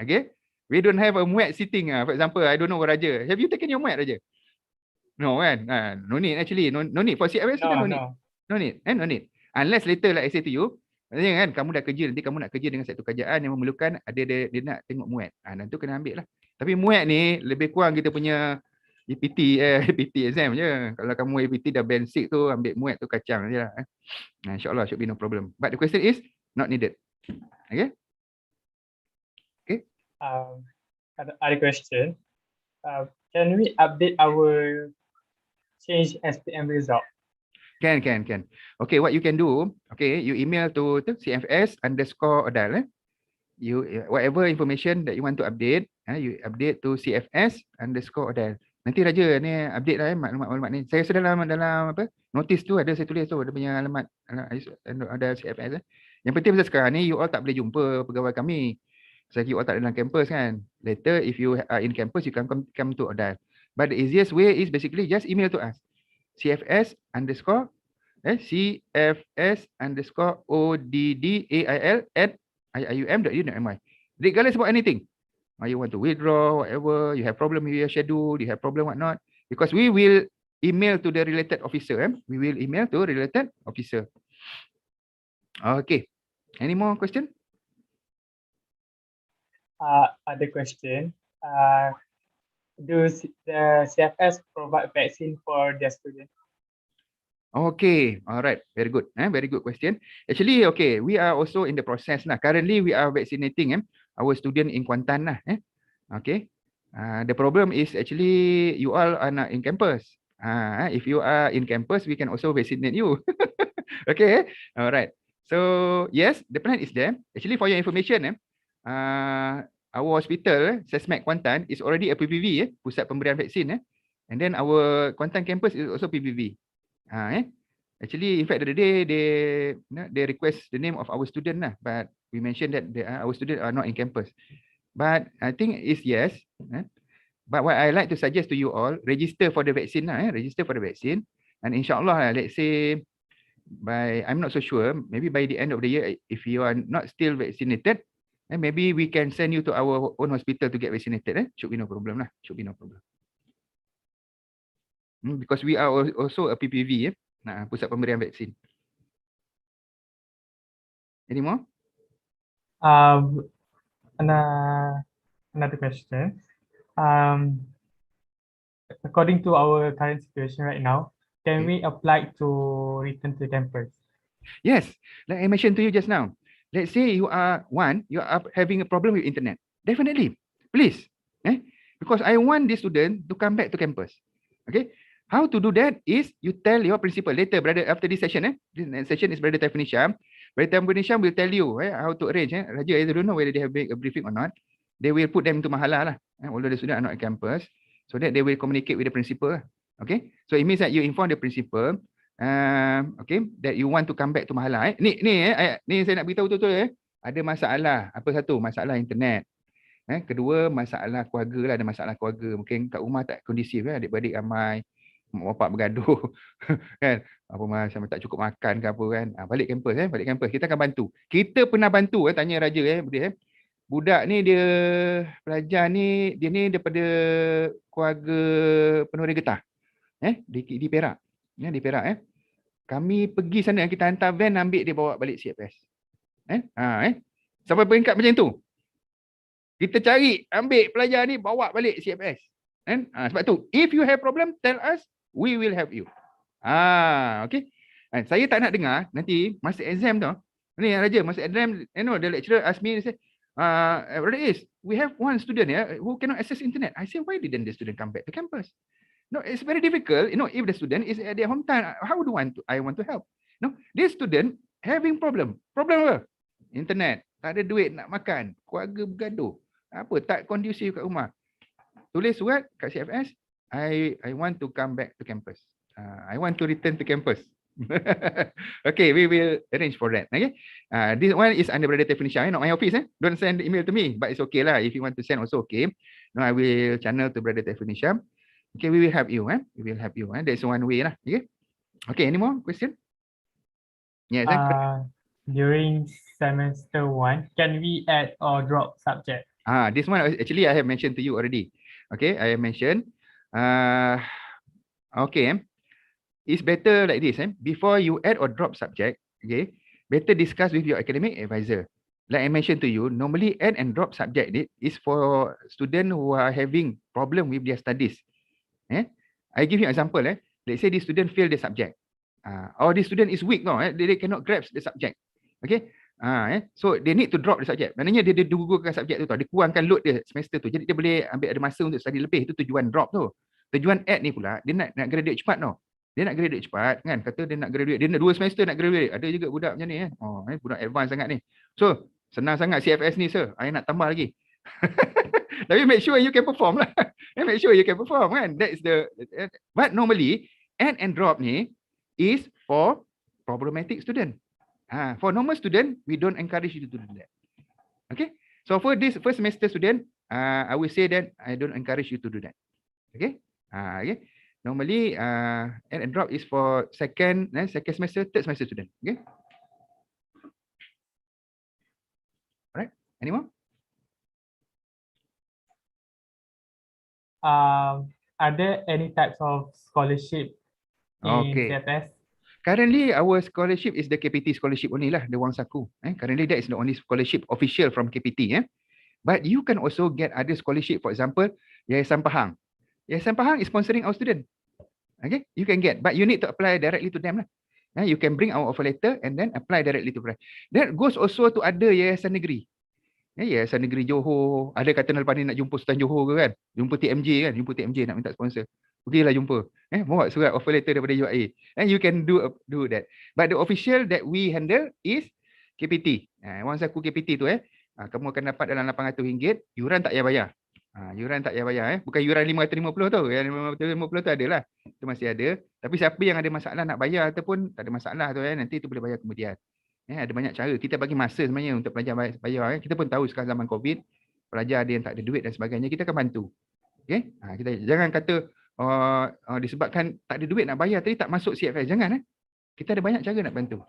Okay? We don't have a MUET sitting. For example, I don't know, Raja. Have you taken your MUET, Raja? No, kan? No need actually. No need. For CFS, no need. No need. No need. Unless later, like I say to you, kan, kamu dah kerja, nanti kamu nak kerja dengan satu kerajaan yang memerlukan, dia nak tengok MUET. Nanti kena ambil lah. Tapi MUET ni, lebih kurang kita punya APT exam je. Kalau kamu APT dah band 6 tu, ambil MUET tu kacang je lah. InsyaAllah, should be no problem. But the question is, not needed. Okay? Other question. Can we update our change SPM result? Can. Okay, what you can do, okay, you email to CFS_ODDAI. You whatever information that you want to update, you update to CFS_ODDAI. Nanti Raja ni update lah maklumat-maklumat ni. Saya sudah dalam apa? Notis tu ada saya tulis tu, ada punya alamat ada CFS. Yang penting masa sekarang ni you all tak boleh jumpa pegawai kami. Selagi you all tak ada dalam kampus kan. Later if you are in campus, you can come to ODDAI. But the easiest way is basically just email to us. CFS_ODDAIL@iium.edu.my. Regardless about anything. You want to withdraw, whatever, you have problem with your schedule, you have problem whatnot. Because we will email to the related officer. We will email to related officer. Okay. Any more question? Other question. Do the CFS provide vaccine for their students? Okay, all right, very good. Very good question. Actually, okay, we are also in the process now. Currently, we are vaccinating our student in Kuantan lah. Okay. The problem is actually you all are not in campus. If you are in campus, we can also vaccinate you. Okay, all right. So yes, the plan is there. Actually, for your information, our hospital, Sesmed Kuantan, is already a PPV, pusat pemberian vaksin. And then our Kuantan campus is also PPV. Actually, in fact, the other day they request the name of our student lah, but we mentioned that our students are not in campus. But I think it's yes. But what I like to suggest to you all, register for the vaccine lah. Register for the vaccine, and insyaAllah, let's say I'm not so sure, maybe by the end of the year, if you are not still vaccinated, maybe we can send you to our own hospital to get vaccinated. Should be no problem lah. Should be no problem. Because we are also a PPV, pusat pemberian vaksin. Any more? Another question. According to our current situation right now, can we apply to return to campus? Yes, like I mentioned to you just now. Let's say you are having a problem with internet. Definitely, please. Because I want this student to come back to campus. Okay. How to do that is you tell your principal later, brother, after this session. This session is Brother Taifun Hisham. Brother Taifun Hisham will tell you how to arrange. Raja, I don't know whether they have a briefing or not. They will put them into mahala lah. Although the student are not at campus, so that they will communicate with the principal. Okay, so it means that you inform the principal, okay, that you want to come back to mahala. Ni saya nak beritahu betul-betul. Ada masalah. Apa satu? Masalah internet. Kedua, masalah keluarga lah. Ada masalah keluarga. Mungkin kat rumah tak kondisif. Adik-beradik ramai. Mak bapak bergaduh. Kan? Apa macam tak cukup makan ke apa kan. Balik kampus. Balik kampus. Kita akan bantu. Kita pernah bantu. Tanya Raja. Budak ni dia pelajar ni. Dia ni daripada keluarga penuri getah. Di Perak. Di Perak. Kami pergi sana. Kita hantar van ambil dia bawa balik CFS. Sampai peringkat macam tu. Kita cari, ambil pelajar ni, bawa balik CFS. Sebab tu, if you have problem, tell us, we will help you. Okay. Saya tak nak dengar, nanti masa exam tu, ni Raja, masa exam, the lecturer ask me, say, we have one student who cannot access internet. I say, why didn't the student come back to campus? No, it's very difficult. If the student is at their hometown, how do I want to help? No, this student having problem. Problem apa? Internet. Tak ada duit nak makan. Keluarga bergaduh. Apa? Tak kondusif kat rumah. Tulis surat kat CFS. I want to come back to campus. I want to return to campus. Okay, we will arrange for that. Okay. This one is under Brother Tefinisha, not my office. Don't send the email to me, but it's okay lah. If you want to send also okay. No, I will channel to Brother Tefinisha. Okay, we will help you. We will help you. That's one way lah. Okay. Okay. Any more question? Yes. During semester 1, can we add or drop subject? This one actually I have mentioned to you already. Okay, I have mentioned. Okay. It's better like this. Before you add or drop subject, okay, better discuss with your academic advisor. Like I mentioned to you, normally add and drop subject is for students who are having problem with their studies. I give you an example. Let's say this student fail the subject. Or this student is weak, they cannot grasp the subject. Okay. So they need to drop the subject. Maknanya dia gugurkan subjek tu tau. Dia kurangkan load dia semester tu. Jadi dia boleh ambil ada masa untuk study lebih. Itu tujuan drop tu. Tujuan add ni pula, dia nak graduate cepat tau. Dia nak graduate cepat kan. Kata dia nak graduate. Dia nak 2 semester nak graduate. Ada juga budak macam ni. Budak advance sangat ni. So, senang sangat CFS ni sir. I nak tambah lagi. Tapi make sure you can perform lah. Make sure you can perform kan. That's the. But normally, add and drop ni is for problematic student. For normal student, we don't encourage you to do that. Okay. So for this first semester student, I will say that I don't encourage you to do that. Okay. Okay. Normally, add and drop is for second semester, third semester student. Okay. Alright. Any more? Are there any types of scholarship in CFS? Currently, our scholarship is the KPT scholarship only lah, the Wang Saku. Currently, that is the only scholarship official from KPT. But you can also get other scholarship. For example, Yayasan Pahang. Yayasan Pahang is sponsoring our student. Okay, you can get, but you need to apply directly to them lah. You can bring our offer letter and then apply directly to them. That goes also to other yayasan negeri. Yayasan negeri Johor, ada kata lepas ni nak jumpa Sultan Johor ke kan? Jumpa TMJ kan? Jumpa TMJ nak minta sponsor. Pergilah jumpa. Bawa surat offer letter daripada UIA. And you can do that. But the official that we handle is KPT. Wang Saku KPT tu kamu akan dapat dalam RM800. Yuran tak payah bayar. Yuran tak payah bayar. Bukan yuran 550 tu. Yang 550 tu adalah. Itu masih ada. Tapi siapa yang ada masalah nak bayar ataupun tak ada masalah tu nanti tu boleh bayar kemudian. Ada banyak cara. Kita bagi masa sebenarnya untuk pelajar bayar. Kita pun tahu sekarang zaman COVID, pelajar ada yang tak ada duit dan sebagainya. Kita akan bantu. Okay? Kita jangan kata disebabkan tak ada duit nak bayar tadi tak masuk CFS. Jangan. Kita ada banyak cara nak bantu.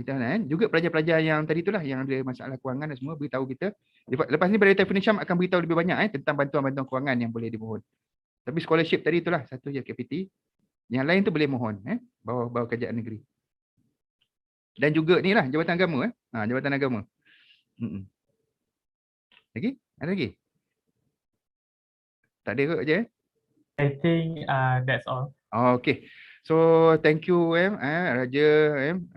Kita juga pelajar-pelajar yang tadi itulah yang ada masalah kewangan dan semua beritahu kita. Lepas ni Brother Tefinisha akan beritahu lebih banyak tentang bantuan-bantuan kewangan yang boleh dimohon. Tapi scholarship tadi itulah satu je KPT. Yang lain tu boleh mohon bawah kerajaan negeri. Dan juga ni lah Jabatan Agama. Jabatan Agama. Lagi? Ada lagi? Tak ada ke je? I think that's all. Okay. So thank you Raja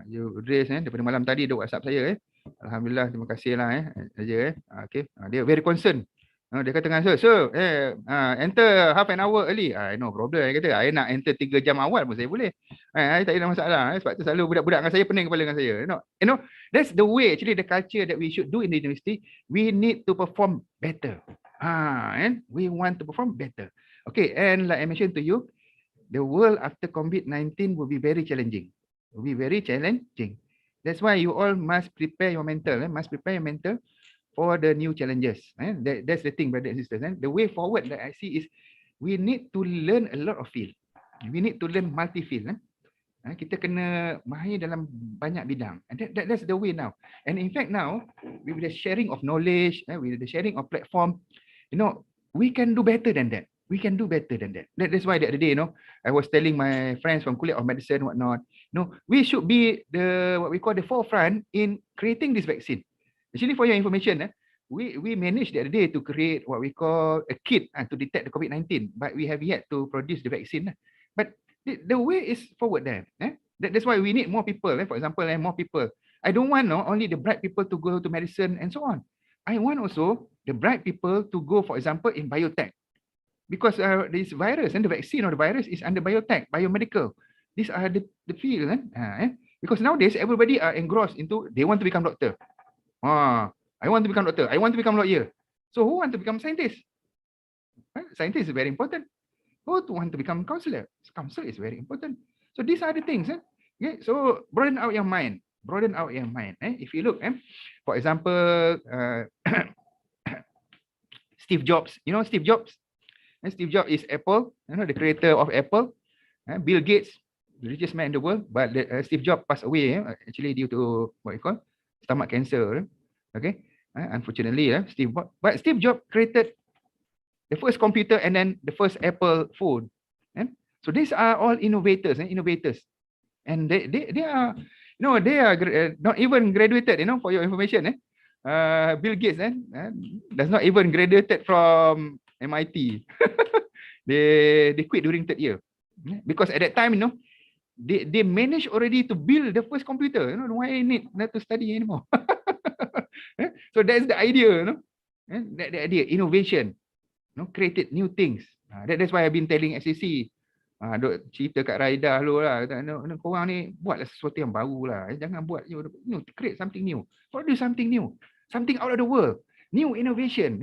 Udris daripada malam tadi dia WhatsApp saya Alhamdulillah, terima kasih lah Raja Okay. Dia very concerned. Dia kata dengan sir, enter half an hour early. No problem. Dia kata, I nak enter 3 jam awal pun saya boleh. I tak ada masalah. Sebab tu selalu budak-budak dengan saya pening kepala dengan saya. You know, that's the way actually the culture that we should do in the university. We need to perform better. And we want to perform better. Okay, and like I mentioned to you, the world after COVID-19 will be very challenging. Will be very challenging. That's why you all must prepare your mental. Must prepare your mental for the new challenges. That's the thing, brothers and sisters. The way forward that I see is we need to learn a lot of field. We need to learn multi-field. Kita kena mahir dalam banyak bidang. And that's the way now. And in fact now, with the sharing of knowledge, with the sharing of platform, we can do better than that. We can do better than that. That's why the other day, I was telling my friends from College of Medicine, whatnot, we should be what we call the forefront in creating this vaccine. Actually, for your information, we managed the other day to create what we call a kit to detect the COVID-19, but we have yet to produce the vaccine. But the way is forward there. That's why we need more people. For example, more people. I don't want only the bright people to go to medicine and so on. I want also the bright people to go, for example, in biotech. because this virus and the vaccine or the virus is under biotech, biomedical. These are the field. Because nowadays everybody are engrossed into they want to become doctor. I want to become doctor. I want to become lawyer. So who want to become scientist? Scientist is very important. Who want to become counselor? Counselor is very important. So these are the things. Okay? So broaden out your mind. Broaden out your mind. If you look, for example, Steve Jobs. You know Steve Jobs? Steve Jobs is Apple, the creator of Apple. Bill Gates, the richest man in the world, but Steve Jobs passed away actually due to what you call stomach cancer. Okay, unfortunately, Steve Jobs created the first computer and then the first Apple phone. So these are all innovators, and they are they are not even graduated. For your information, Bill Gates does not even graduated from MIT. they quit during third year because at that time they managed already to build the first computer. Why need not to study anymore? So that's the idea. The idea innovation, created new things. That's why I've been telling SCC. Duk cerita kat Raida dulu lah. Korang ni buatlah sesuatu yang baru lah. Jangan buat create something new. Produce something new. Something out of the world. New innovation.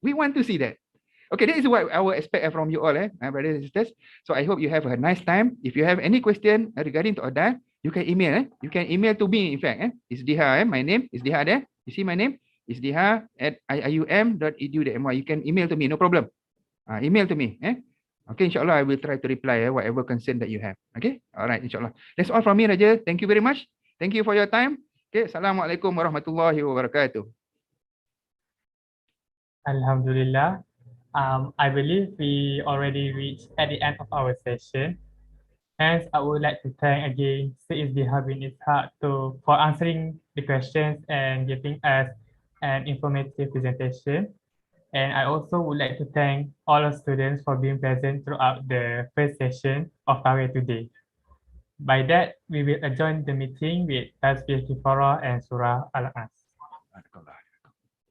We want to see that. Okay, that is what I will expect from you all, my brothers and sisters. So I hope you have a nice time. If you have any question regarding to ODDAI, you can email. You can email to me, in fact. Isdiha, my name is Isdiha there. You see my name? Isdiha@iium.edu.my. You can email to me, no problem. Email to me. Okay, insyaAllah, I will try to reply whatever concern that you have. Okay, all right, insyaAllah. That's all from me, Raja. Thank you very much. Thank you for your time. Okay, Assalamualaikum warahmatullahi wabarakatuh. Alhamdulillah. I believe we already reached at the end of our session. Hence, I would like to thank again Sayyid Isdiha bin Ishaq for answering the questions and giving us an informative presentation. And I also would like to thank all the students for being present throughout the first session of our today. By that, we will adjourn the meeting with Tasbih Kifarah and Surah Al-As.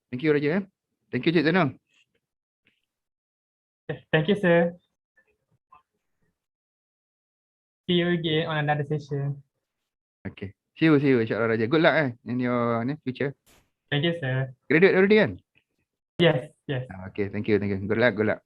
Thank you, Raja. Thank you, Cik Zainal. Thank you, sir. See you again on another session. Okay. See you, insyaAllah, Raja. Good luck in your future. Thank you, sir. Graduate already kan? Yes. Okay, thank you. Good luck.